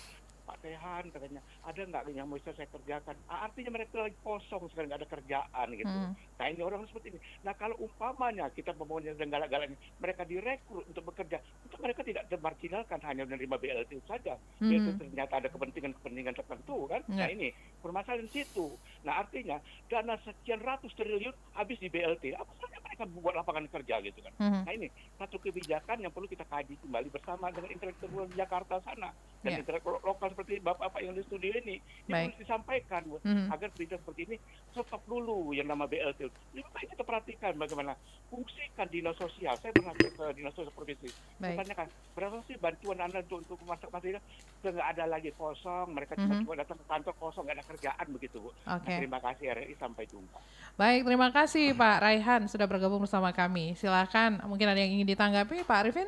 Pak Tehan katanya, ada nggak yang mau saya kerjakan? Artinya mereka lagi kosong sekarang, nggak ada kerjaan gitu. Nah ini orang seperti ini. Nah kalau umpamanya kita membangunnya dengan galak-galaknya, mereka direkrut untuk bekerja, itu mereka tidak termarginalkan hanya menerima BLT saja. Itu ternyata ada kepentingan tertentu kan. Nah ini permasalahan di situ. Nah artinya dana sekian ratus triliun habis di BLT. Apa saja mereka buat lapangan kerja gitu kan. Nah ini satu kebijakan yang perlu kita kaji kembali bersama dengan intelektual di Jakarta sana dan intelektual lokal seperti bapak-bapak yang di studio ini harus disampaikan agar kebijakan seperti ini stop dulu yang nama BLT. Lebih baik kita perhatikan bagaimana fungsikan dinas sosial. Saya pernah ke dinas sosial provinsi. Bertanyakan berapa sih bantuan Anda untuk masyarakat? Nggak ada lagi, kosong. Mereka cuma datang ke kantor kosong, nggak ada kerjaan begitu Bu. Nah, terima kasih RRI, sampai jumpa. Baik, terima kasih Pak Raihan sudah bergabung bersama kami. Silakan, mungkin ada yang ingin ditanggapi Pak Arifin?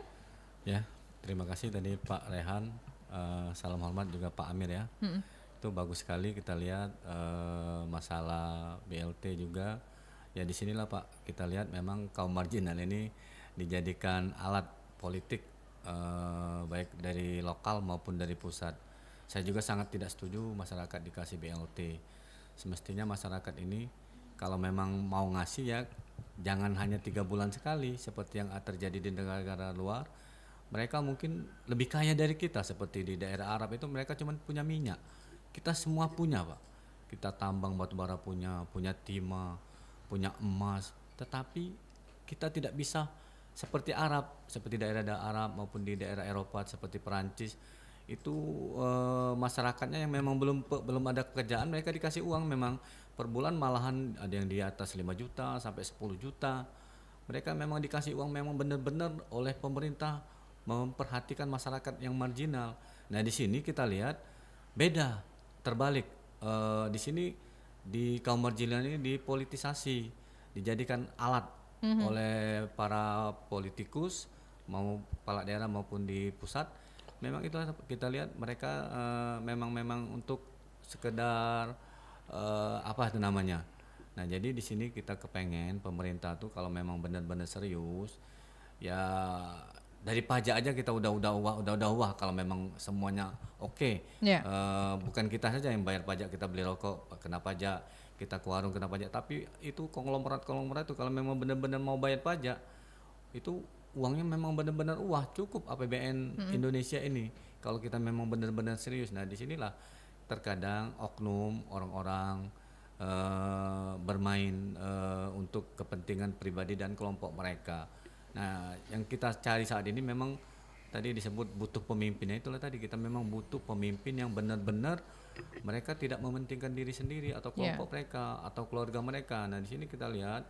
Ya, terima kasih tadi Pak Raihan. Salam hormat juga Pak Amir ya. Itu bagus sekali kita lihat masalah BLT juga. Ya disinilah Pak kita lihat memang kaum marginal ini dijadikan alat politik baik dari lokal maupun dari pusat. Saya juga sangat tidak setuju masyarakat dikasih BLT. Semestinya masyarakat ini kalau memang mau ngasih ya jangan hanya 3 bulan sekali seperti yang terjadi di negara-negara luar. Mereka mungkin lebih kaya dari kita, seperti di daerah Arab itu mereka cuma punya minyak. Kita semua punya Pak. Kita tambang batubara punya timah, punya emas. Tetapi kita tidak bisa seperti Arab, seperti daerah-daerah Arab maupun di daerah Eropa seperti Perancis. Itu masyarakatnya yang memang belum ada pekerjaan, mereka dikasih uang memang per bulan, malahan ada yang di atas 5 juta sampai 10 juta. Mereka memang dikasih uang memang benar-benar oleh pemerintah memperhatikan masyarakat yang marginal. Nah di sini kita lihat beda, terbalik. Di sini di kaum marginal ini dipolitisasi, dijadikan alat oleh para politikus mau kepala daerah maupun di pusat, memang itu kita lihat mereka memang untuk sekedar apa itu namanya. Nah jadi di sini kita kepengen pemerintah tuh kalau memang benar-benar serius, ya dari pajak aja kita udah wah kalau memang semuanya oke. Ya. Bukan kita saja yang bayar pajak, kita beli rokok kena pajak, kita ke warung kena pajak, tapi itu konglomerat itu kalau memang benar-benar mau bayar pajak itu uangnya memang benar-benar cukup APBN Indonesia ini kalau kita memang benar-benar serius. Nah disinilah terkadang oknum orang-orang bermain untuk kepentingan pribadi dan kelompok mereka. Nah yang kita cari saat ini memang tadi disebut butuh pemimpinnya, itulah tadi kita memang butuh pemimpin yang benar-benar mereka tidak mementingkan diri sendiri atau kelompok mereka atau keluarga mereka. Nah di sini kita lihat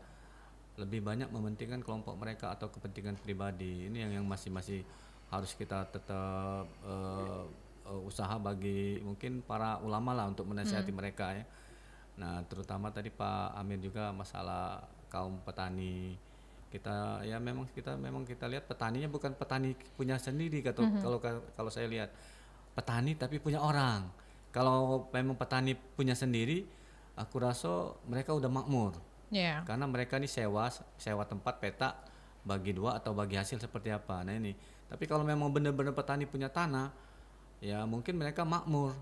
lebih banyak mementingkan kelompok mereka atau kepentingan pribadi. Ini yang masih harus kita tetap usaha bagi mungkin para ulama lah untuk menasihati mereka ya. Nah terutama tadi Pak Amir juga masalah kaum petani. Kita lihat petaninya bukan petani punya sendiri kalau saya lihat petani tapi punya orang. Kalau memang petani punya sendiri, aku rasa mereka udah makmur. Yeah. Karena mereka ini sewa tempat petak bagi dua atau bagi hasil seperti apa. Nah ini. Tapi kalau memang benar-benar petani punya tanah, ya mungkin mereka makmur.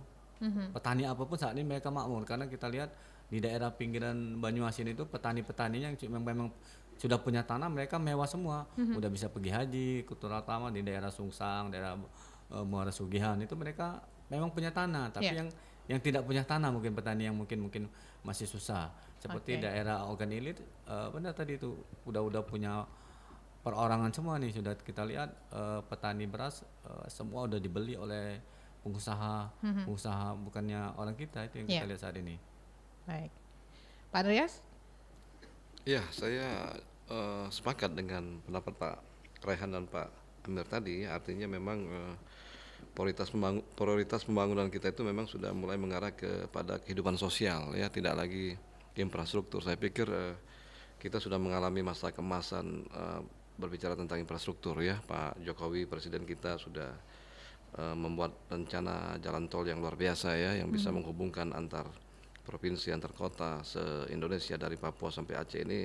Petani apapun saat ini mereka makmur karena kita lihat di daerah pinggiran Banyuasin itu petani-petaninya yang memang sudah punya tanah, mereka mewah semua. Udah bisa pergi haji, terutama di daerah Sungsang, daerah Muara Sugihan itu mereka memang punya tanah, tapi yang tidak punya tanah mungkin petani yang mungkin masih susah. Seperti daerah Ogan Ilir, benar tadi itu udah punya perorangan semua nih, sudah kita lihat petani beras semua udah dibeli oleh pengusaha bukannya orang kita, itu yang kita lihat saat ini. Baik, Pak Andreas? Ya, saya sepakat dengan pendapat Pak Rehan dan Pak Amir tadi. Artinya memang prioritas pembangunan kita itu memang sudah mulai mengarah kepada kehidupan sosial ya, tidak lagi infrastruktur. Saya pikir kita sudah mengalami masa kemasan berbicara tentang infrastruktur ya. Pak Jokowi presiden kita sudah membuat rencana jalan tol yang luar biasa ya, yang bisa menghubungkan antar provinsi, antar kota se-Indonesia dari Papua sampai Aceh. Ini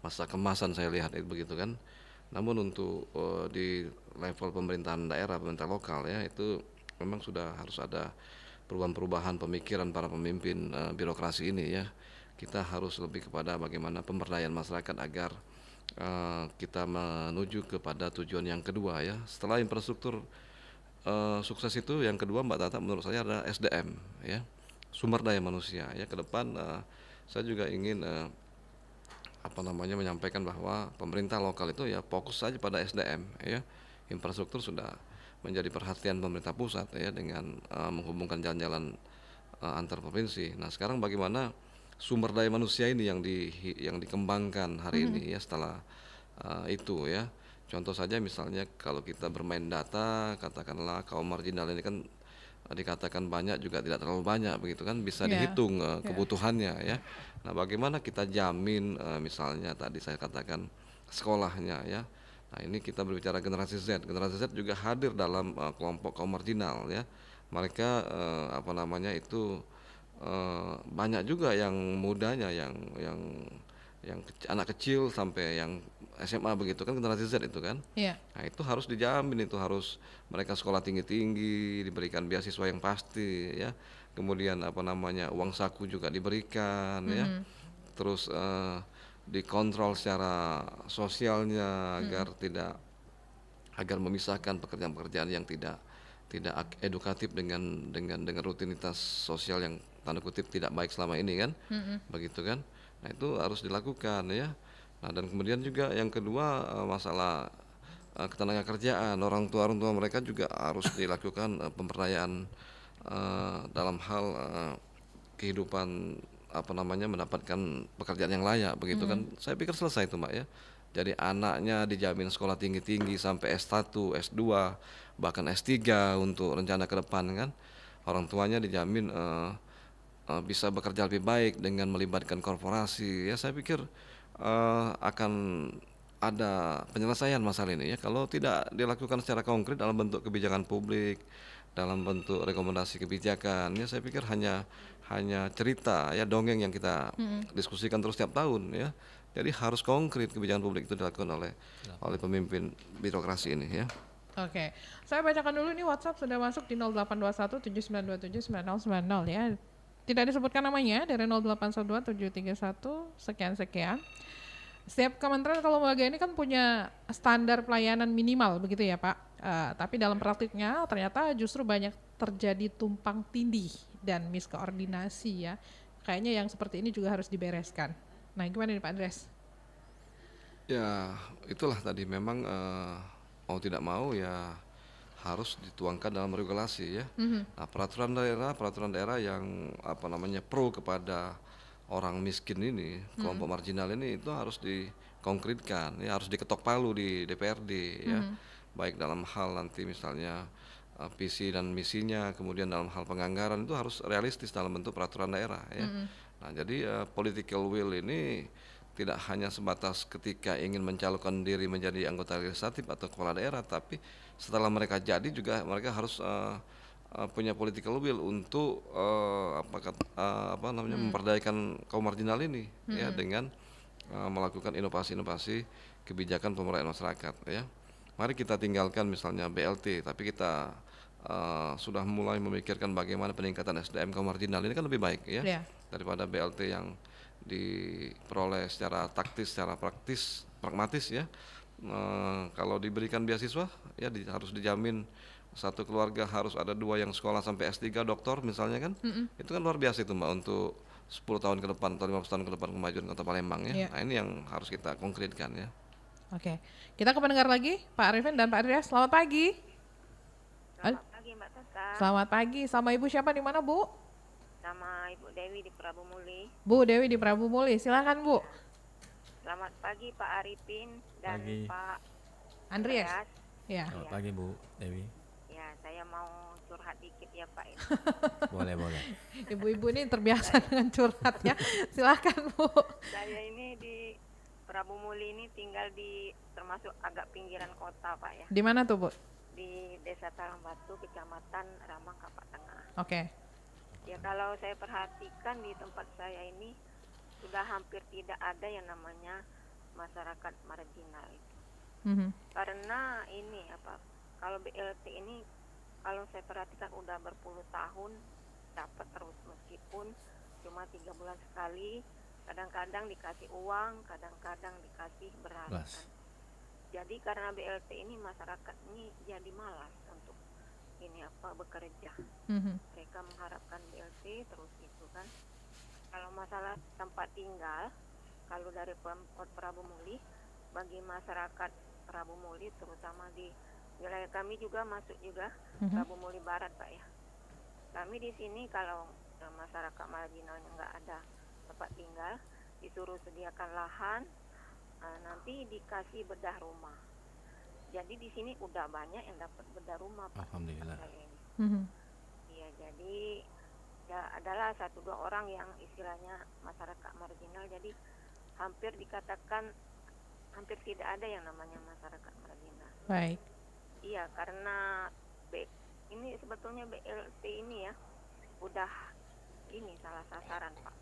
masa kemasan saya lihat itu begitu kan. Namun untuk di level pemerintahan daerah, pemerintah lokal ya, itu memang sudah harus ada perubahan-perubahan pemikiran para pemimpin birokrasi ini ya. Kita harus lebih kepada bagaimana pemberdayaan masyarakat agar kita menuju kepada tujuan yang kedua ya. Setelah infrastruktur sukses itu, yang kedua Mbak Tata menurut saya adalah SDM ya, sumber daya manusia ya. Ke depan saya juga ingin menyampaikan bahwa pemerintah lokal itu ya fokus saja pada SDM ya. Infrastruktur sudah menjadi perhatian pemerintah pusat ya, dengan menghubungkan jalan-jalan antar provinsi. Nah sekarang bagaimana sumber daya manusia ini yang dikembangkan hari ini ya, setelah itu ya. Contoh saja misalnya kalau kita bermain data, katakanlah kaum marginal ini kan dikatakan banyak juga tidak terlalu banyak begitu kan, bisa dihitung kebutuhannya ya. Nah bagaimana kita jamin misalnya tadi saya katakan sekolahnya ya. Nah ini kita berbicara generasi Z juga hadir dalam kelompok kaum marginal ya. Mereka banyak juga yang mudanya, yang anak kecil sampai yang SMA begitu kan, generasi Z itu kan. Nah itu harus dijamin, itu harus mereka sekolah tinggi-tinggi, diberikan beasiswa yang pasti ya. Kemudian uang saku juga diberikan ya. Terus dikontrol secara sosialnya agar memisahkan pekerjaan-pekerjaan yang tidak edukatif dengan rutinitas sosial yang tanda kutip tidak baik selama ini kan. Begitu kan. Nah itu harus dilakukan ya. Nah dan kemudian juga yang kedua masalah ketenaga kerjaan, orang tua mereka juga harus dilakukan pemberdayaan dalam hal kehidupan mendapatkan pekerjaan yang layak begitu kan. Saya pikir selesai itu Mbak ya. Jadi anaknya dijamin sekolah tinggi-tinggi sampai S1, S2, bahkan S3 untuk rencana ke depan kan. Orang tuanya dijamin bisa bekerja lebih baik dengan melibatkan korporasi ya. Saya pikir akan ada penyelesaian masalah ini ya. Kalau tidak dilakukan secara konkret dalam bentuk kebijakan publik, dalam bentuk rekomendasi kebijakan, ya saya pikir hanya cerita ya, dongeng yang kita diskusikan terus setiap tahun ya. Jadi harus konkret kebijakan publik itu dilakukan oleh pemimpin birokrasi ini ya. Oke, saya bacakan dulu nih WhatsApp sudah masuk di 0821 7927 9090 ya. Tidak disebutkan namanya dari 0812 731 sekian-sekian. Setiap kementerian atau lembaga ini kan punya standar pelayanan minimal begitu ya Pak. Tapi dalam praktiknya ternyata justru banyak terjadi tumpang tindih dan miskoordinasi ya. Kayaknya yang seperti ini juga harus dibereskan. Nah gimana nih Pak Andreas? Ya itulah tadi memang mau tidak mau ya harus dituangkan dalam regulasi ya. Nah, peraturan daerah yang pro kepada orang miskin ini, kelompok marginal ini itu harus dikonkretkan, ya harus diketok palu di DPRD ya. Baik dalam hal nanti misalnya visi dan misinya, kemudian dalam hal penganggaran itu harus realistis dalam bentuk peraturan daerah ya. Nah, jadi political will ini tidak hanya sebatas ketika ingin mencalonkan diri menjadi anggota legislatif atau kepala daerah, tapi setelah mereka jadi juga mereka harus punya political will untuk memperdayakan kaum marginal ini ya, dengan melakukan inovasi-inovasi kebijakan pemberdayaan masyarakat ya. Mari kita tinggalkan misalnya BLT, tapi kita sudah mulai memikirkan bagaimana peningkatan SDM kaum marginal ini kan lebih baik ya daripada BLT yang diperoleh secara taktis, secara pragmatis ya. Kalau diberikan beasiswa ya harus dijamin satu keluarga harus ada 2 yang sekolah sampai S3 doktor misalnya kan. Itu kan luar biasa itu Mbak, untuk 10 tahun ke depan atau 15 tahun ke depan kemajuan Kota Palembang ya. Nah ini yang harus kita konkretkan ya. Oke, kita ke pendengar lagi Pak Arifin dan Pak Andreas. Selamat pagi. Selamat pagi Mbak Tata. Selamat pagi, sama Ibu siapa di mana Bu? Sama Ibu Dewi di Prabu Muli. Bu Dewi di Prabu Muli, silakan Bu. Selamat pagi Pak Arifin dan Pagi. Pak Andreas. Ya. Selamat pagi Bu Dewi. Ya, saya mau curhat dikit ya Pak. Boleh. Ibu-ibu ini terbiasa dengan curhatnya. Silakan Bu. Saya ini di Prabu Muli ini tinggal di termasuk agak pinggiran kota Pak ya. Di mana tuh Bu? Di Desa Talangbatu, Kecamatan Rambang, Kapak Tengah. Oke. Ya kalau saya perhatikan di tempat saya ini sudah hampir tidak ada yang namanya masyarakat marginal itu. Karena ini kalau BLT ini kalau saya perhatikan udah berpuluh tahun dapat terus, meskipun cuma 3 bulan sekali, kadang-kadang dikasih uang, kadang-kadang dikasih beras kan. Jadi karena BLT ini masyarakat ini jadi malas untuk bekerja. Mereka mengharapkan BLT terus itu kan. Kalau masalah tempat tinggal, kalau dari Pemkot Prabu Muli, bagi masyarakat Prabu Muli terutama di wilayah kami juga masuk juga Prabu Muli Barat Pak ya. Kami di sini kalau masyarakat marginalnya nggak ada tempat tinggal, disuruh sediakan lahan, nanti dikasih bedah rumah. Jadi di sini udah banyak yang dapat bedah rumah Pak. Alhamdulillah. Iya, jadi ya adalah 1-2 orang yang istilahnya masyarakat marginal, jadi hampir dikatakan hampir tidak ada yang namanya masyarakat marginal. Baik. Iya, karena ini sebetulnya BLT ini ya udah ini salah sasaran Pak.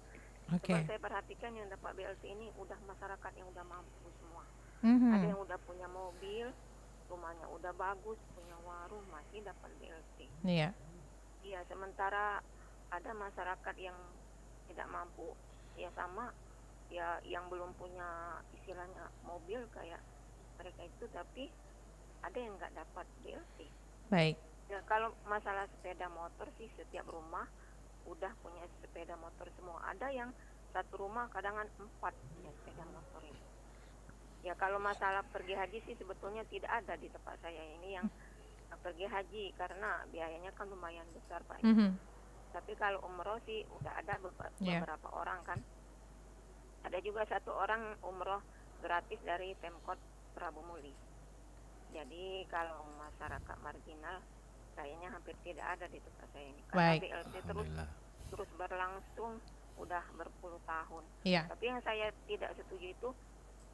Oke. Sebab saya perhatikan yang dapat BLT ini udah masyarakat yang udah mampu semua. Ada yang udah punya mobil, rumahnya udah bagus, punya warung, masih dapat BLT. Iya. Iya, sementara ada masyarakat yang tidak mampu, ya sama ya yang belum punya istilahnya mobil kayak mereka itu, tapi ada yang nggak dapat BLT. Baik. Ya kalau masalah sepeda motor sih setiap rumah udah punya sepeda motor semua. Ada yang satu rumah kadangan 4 punya sepeda motor ini. Ya kalau masalah pergi haji sih sebetulnya tidak ada di tempat saya ini yang pergi haji karena biayanya kan lumayan besar Pak. Tapi kalau umroh sih udah ada beberapa orang kan. Ada juga 1 orang umroh gratis dari Pemkot Prabu Muli. Jadi kalau masyarakat marginal kayaknya hampir tidak ada di tempat saya ini. Karena BLT terus berlangsung udah berpuluh tahun. Iya. Tapi yang saya tidak setuju itu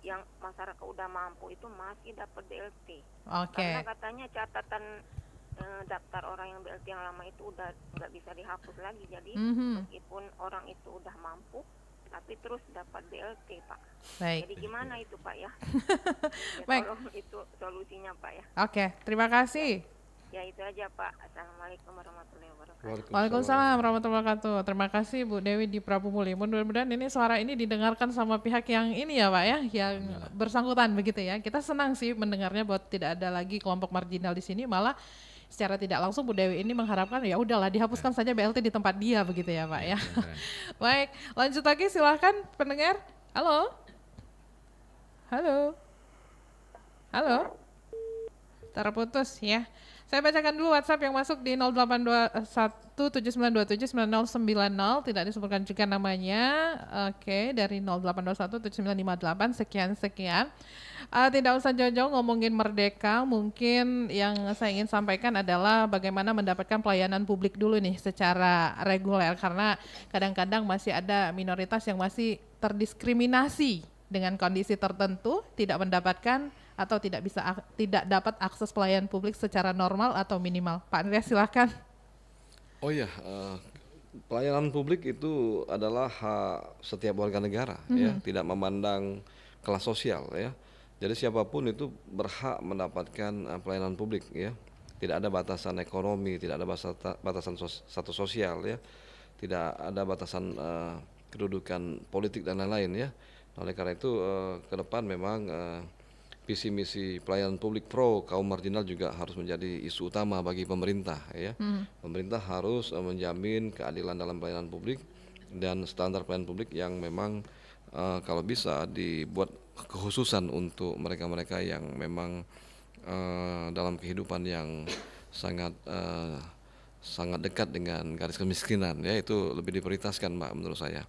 yang masyarakat udah mampu itu masih dapat BLT. Oke. Karena katanya catatan daftar orang yang BLT yang lama itu udah nggak bisa dihapus lagi. Jadi meskipun orang itu udah mampu, tapi terus dapat BLT, Pak. Baik. Jadi gimana itu, Pak ya? Baik. Tolong itu solusinya, Pak ya. Oke, terima kasih. Ya itu aja, Pak. Assalamualaikum warahmatullahi wabarakatuh. Waalaikumsalam warahmatullahi wabarakatuh. Terima kasih Bu Dewi di Prabu Muli. Mudah-mudahan ini suara ini didengarkan sama pihak yang ini ya Pak ya, yang bersangkutan begitu ya. Kita senang sih mendengarnya bahwa tidak ada lagi kelompok marginal di sini, malah secara tidak langsung Bu Dewi ini mengharapkan ya udahlah dihapuskan saja BLT di tempat dia begitu ya Pak ya. Baik, lanjut lagi silahkan pendengar. Halo. Halo. Halo. Terputus ya. Saya bacakan dulu WhatsApp yang masuk di 082179279090, tidak disebutkan juga namanya. Oke, dari 08217958 sekian. Tidak usah jauh-jauh ngomongin merdeka, mungkin yang saya ingin sampaikan adalah bagaimana mendapatkan pelayanan publik dulu nih secara reguler, karena kadang-kadang masih ada minoritas yang masih terdiskriminasi dengan kondisi tertentu, tidak mendapatkan atau tidak dapat akses pelayanan publik secara normal atau minimal. Pak Andreas silahkan. Oh iya, pelayanan publik itu adalah hak setiap warga negara, ya, tidak memandang kelas sosial, ya. Jadi siapapun itu berhak mendapatkan pelayanan publik, ya. Tidak ada batasan ekonomi, tidak ada batasan status sosial, ya. Tidak ada batasan kedudukan politik dan lain-lain, ya. Oleh karena itu ke depan memang visi misi pelayanan publik pro kaum marginal juga harus menjadi isu utama bagi pemerintah, ya. Pemerintah harus menjamin keadilan dalam pelayanan publik dan standar pelayanan publik yang memang kalau bisa dibuat kekhususan untuk mereka-mereka yang memang dalam kehidupan yang sangat dekat dengan garis kemiskinan, ya, itu lebih diprioritaskan, Mbak, menurut saya.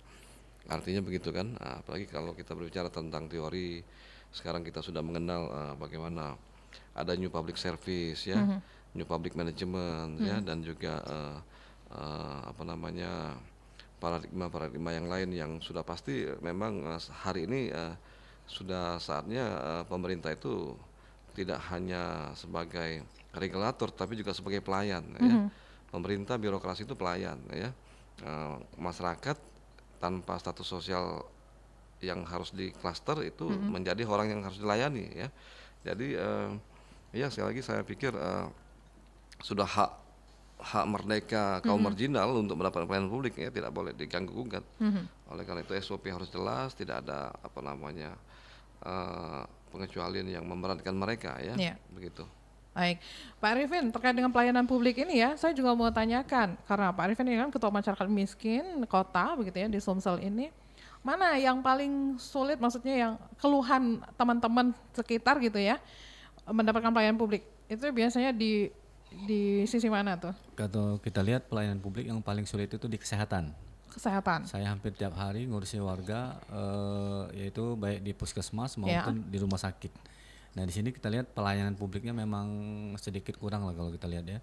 Artinya begitu kan, apalagi kalau kita berbicara tentang teori. Sekarang kita sudah mengenal bagaimana ada new public service, ya, new public management, ya, dan juga paradigma yang lain yang sudah pasti memang hari ini sudah saatnya pemerintah itu tidak hanya sebagai regulator tapi juga sebagai pelayan, ya. Pemerintah birokrasi itu pelayan, ya. Masyarakat tanpa status sosial yang harus diklaster itu menjadi orang yang harus dilayani, ya. Jadi ya sekali lagi saya pikir sudah hak merdeka kaum marginal untuk mendapatkan pelayanan publik, ya, tidak boleh diganggu gugat. Oleh karena itu SOP harus jelas, tidak ada pengecualian yang memberatkan mereka, ya. Begitu. Baik, Pak Arifin, terkait dengan pelayanan publik ini ya, saya juga mau tanyakan, karena Pak Arifin ini kan Ketua Masyarakat Miskin Kota begitu ya di Sumsel ini, mana yang paling sulit, maksudnya yang keluhan teman-teman sekitar gitu ya, mendapatkan pelayanan publik, itu biasanya di sisi mana tuh? Kalau kita lihat pelayanan publik yang paling sulit itu di kesehatan. Saya hampir tiap hari ngurusi warga, yaitu baik di puskesmas maupun di rumah sakit. Nah di sini kita lihat pelayanan publiknya memang sedikit kurang lah kalau kita lihat, ya.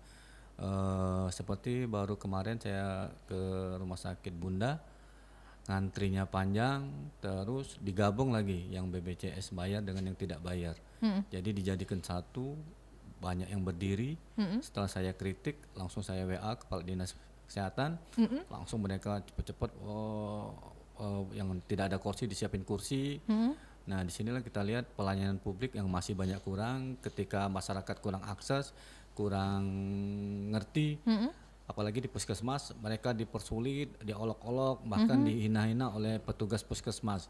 Seperti baru kemarin saya ke rumah sakit Bunda, ngantrinya panjang, terus digabung lagi yang BPJS bayar dengan yang tidak bayar. Jadi dijadikan satu, banyak yang berdiri. Setelah saya kritik, langsung saya WA kepala dinas kesehatan, langsung mereka cepat-cepat yang tidak ada kursi disiapin kursi. Nah disinilah kita lihat pelayanan publik yang masih banyak kurang, ketika masyarakat kurang akses, kurang ngerti. Apalagi di puskesmas mereka dipersulit, diolok-olok, bahkan dihina-hina oleh petugas puskesmas.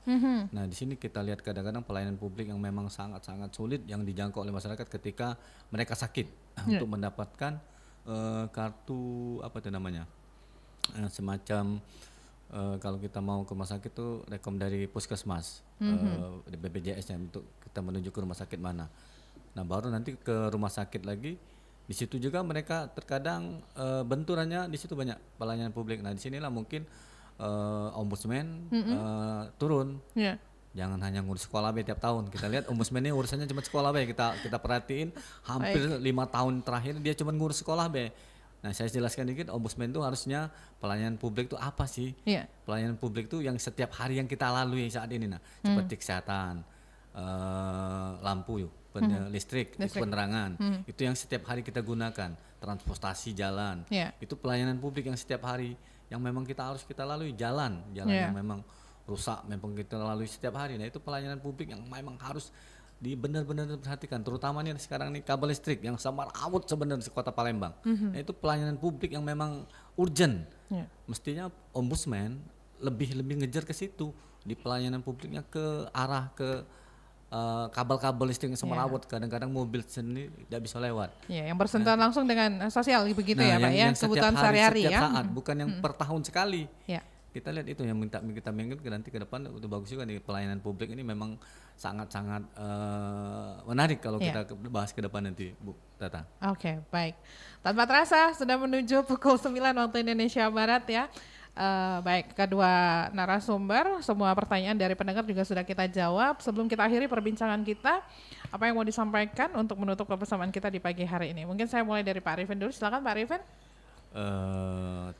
Nah di sini kita lihat kadang-kadang pelayanan publik yang memang sangat-sangat sulit yang dijangkau oleh masyarakat ketika mereka sakit untuk mendapatkan kartu semacam kalau kita mau ke rumah sakit tuh rekom dari puskesmas, BPJS-nya untuk kita menuju ke rumah sakit mana. Nah baru nanti ke rumah sakit lagi. Di situ juga mereka terkadang benturannya di situ banyak pelayanan publik. Nah, di sinilah mungkin ombudsman turun. Jangan hanya ngurus sekolah B tiap tahun. Kita lihat ombudsman ini urusannya cuma sekolah B. Kita perhatiin hampir 5 tahun terakhir dia cuma ngurus sekolah B. Nah, saya jelaskan dikit, ombudsman itu harusnya pelayanan publik itu apa sih? Pelayanan publik itu yang setiap hari yang kita lalui saat ini, seperti kesehatan, lampu listrik, itu penerangan. Itu yang setiap hari kita gunakan, transportasi jalan. Itu pelayanan publik yang setiap hari yang memang harus kita lalui, jalan yang memang rusak memang kita lalui setiap hari. Nah, itu pelayanan publik yang memang harus benar-benar diperhatikan, terutama nih sekarang nih kabel listrik yang sama rawut sebenarnya di Kota Palembang. Nah, itu pelayanan publik yang memang urgent. Mestinya ombudsman lebih ngejar ke situ, di pelayanan publiknya ke arah ke kabel-kabel listrik yang semerawut, kadang-kadang mobil sendiri tidak bisa lewat. Yang bersentuhan langsung dengan sosial begitu ya Pak ya, kebutuhan sehari-hari ya. Saat, bukan yang per tahun sekali. Kita lihat itu yang kita ingin nanti ke depan itu bagus juga nih, pelayanan publik ini memang sangat-sangat menarik kalau kita bahas ke depan nanti, Bu Tata. Oke, baik. Tanpa terasa sudah menuju pukul 9 waktu Indonesia Barat ya. Baik, kedua narasumber, semua pertanyaan dari pendengar juga sudah kita jawab. Sebelum kita akhiri perbincangan kita, apa yang mau disampaikan untuk menutup kebersamaan kita di pagi hari ini? Mungkin saya mulai dari Pak Arifin dulu. Silakan Pak Arifin.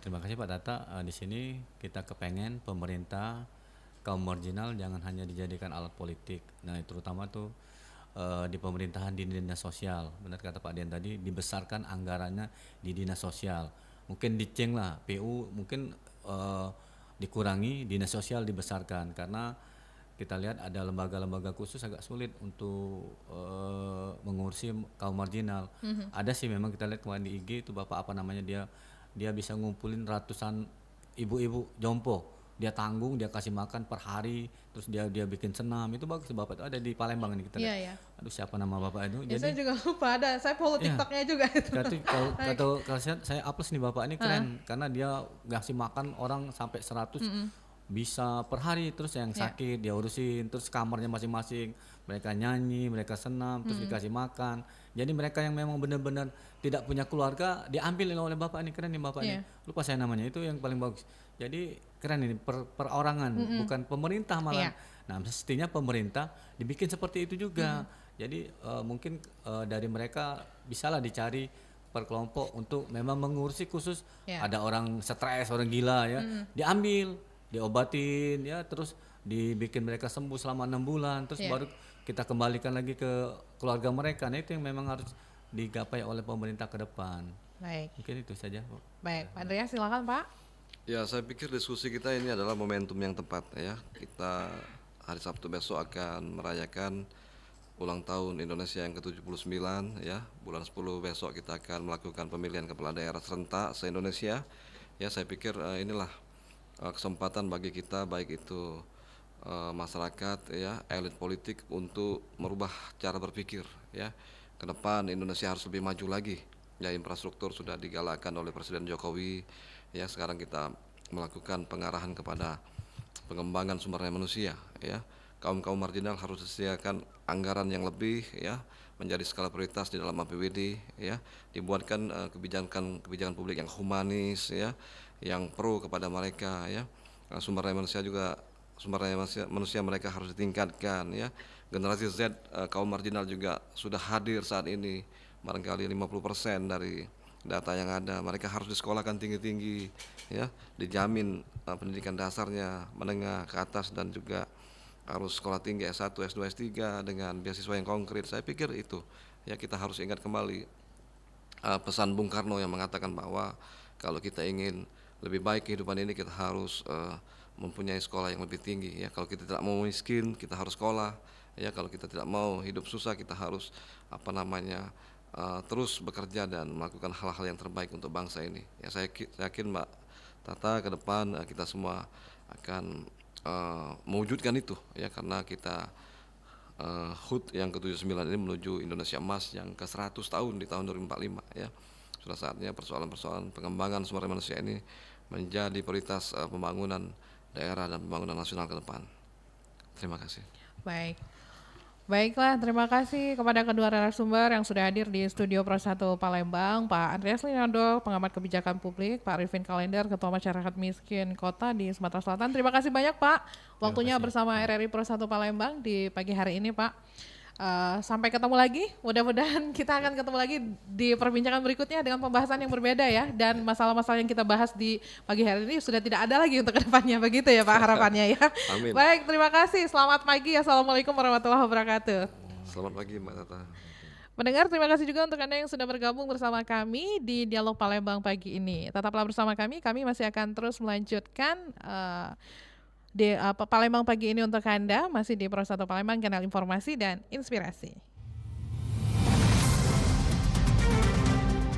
Terima kasih Pak Tata. Di sini kita kepengen pemerintah kaum marginal jangan hanya dijadikan alat politik. Nah, terutama tuh di pemerintahan, di dinas sosial. Benar kata Pak Dian tadi, dibesarkan anggarannya di dinas sosial. Mungkin diceng lah, PU mungkin dikurangi, dinas sosial dibesarkan, karena kita lihat ada lembaga-lembaga khusus agak sulit untuk mengurusi kaum marginal. Ada sih memang, kita lihat kemarin di IG itu Bapak dia bisa ngumpulin ratusan ibu-ibu jompo, dia tanggung, dia kasih makan per hari, terus dia bikin senam, itu bagus. Bapak itu ada di Palembang ini kita lihat. Aduh, siapa nama Bapak itu? Jadi saya juga lupa, ada, saya follow TikToknya juga itu. Kalau saya upload nih, Bapak ini keren, karena dia ngasih makan orang sampai 100 bisa per hari, terus yang sakit dia urusin, terus kamarnya masing-masing, mereka nyanyi, mereka senam, terus dikasih makan. Jadi mereka yang memang benar-benar tidak punya keluarga diambil oleh Bapak ini, keren nih Bapak ini. Lupa saya namanya, itu yang paling bagus. Jadi keren ini, perorangan, bukan pemerintah malah. Nah, mestinya pemerintah dibikin seperti itu juga. Jadi mungkin dari mereka bisalah dicari per kelompok untuk memang mengurusi khusus. Ada orang stres, orang gila ya, diambil, diobatin ya, terus dibikin mereka sembuh selama 6 bulan, terus baru kita kembalikan lagi ke keluarga mereka. Nah, itu yang memang harus digapai oleh pemerintah ke depan. Baik. Mungkin itu saja, Bu. Baik, Pak Andreas silakan Pak. Ya, saya pikir diskusi kita ini adalah momentum yang tepat ya. Kita hari Sabtu besok akan merayakan ulang tahun Indonesia yang ke-79 ya. Bulan 10 besok kita akan melakukan pemilihan kepala daerah serentak se-Indonesia. Ya, saya pikir inilah kesempatan bagi kita, baik itu masyarakat ya, elit politik, untuk merubah cara berpikir ya. Ke depan Indonesia harus lebih maju lagi. Ya, infrastruktur sudah digalakkan oleh Presiden Jokowi. Ya, sekarang kita melakukan pengarahan kepada pengembangan sumber daya manusia ya. Kaum marginal harus disediakan anggaran yang lebih ya, menjadi skala prioritas di dalam APBD ya. Dibuatkan kebijakan publik yang humanis ya, yang pro kepada mereka ya. Sumber daya manusia mereka harus ditingkatkan ya. Generasi Z kaum marginal juga sudah hadir saat ini, barangkali 50% dari data yang ada. Mereka harus disekolahkan tinggi-tinggi ya, dijamin pendidikan dasarnya, menengah ke atas, dan juga harus sekolah tinggi S1, S2, S3 dengan beasiswa yang konkret. Saya pikir itu ya, kita harus ingat kembali pesan Bung Karno yang mengatakan bahwa kalau kita ingin lebih baik kehidupan ini, kita harus mempunyai sekolah yang lebih tinggi ya. Kalau kita tidak mau miskin, kita harus sekolah ya. Kalau kita tidak mau hidup susah, kita harus terus bekerja dan melakukan hal-hal yang terbaik untuk bangsa ini. Ya, saya yakin Mbak Tata, ke depan kita semua akan mewujudkan itu ya, karena kita HUT yang ke-79 ini menuju Indonesia Emas yang ke-100 tahun di tahun 2045 ya. Sudah saatnya persoalan-persoalan pengembangan sumber daya manusia ini menjadi prioritas pembangunan daerah dan pembangunan nasional ke depan. Terima kasih. Baiklah, terima kasih kepada kedua narasumber yang sudah hadir di studio Pro 1 Palembang, Pak Andreas Linando, pengamat kebijakan publik, Pak Arifin Kalender, Ketua Masyarakat Miskin Kota di Sumatera Selatan. Terima kasih banyak Pak, waktunya bersama RRI Pro 1 Palembang di pagi hari ini Pak. Sampai ketemu lagi, mudah-mudahan kita akan ketemu lagi di perbincangan berikutnya dengan pembahasan yang berbeda ya, dan masalah-masalah yang kita bahas di pagi hari ini sudah tidak ada lagi untuk kedepannya, begitu ya Pak harapannya ya. Amin. Baik, terima kasih, selamat pagi, assalamualaikum warahmatullahi wabarakatuh. Selamat pagi Mbak Tata. Pendengar, terima kasih juga untuk Anda yang sudah bergabung bersama kami di Dialog Palembang pagi ini. Tetaplah bersama kami masih akan terus melanjutkan di Palembang pagi ini untuk Anda, masih di Pro 1 Palembang, kanal informasi dan inspirasi.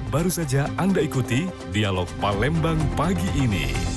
Baru saja Anda ikuti Dialog Palembang pagi ini.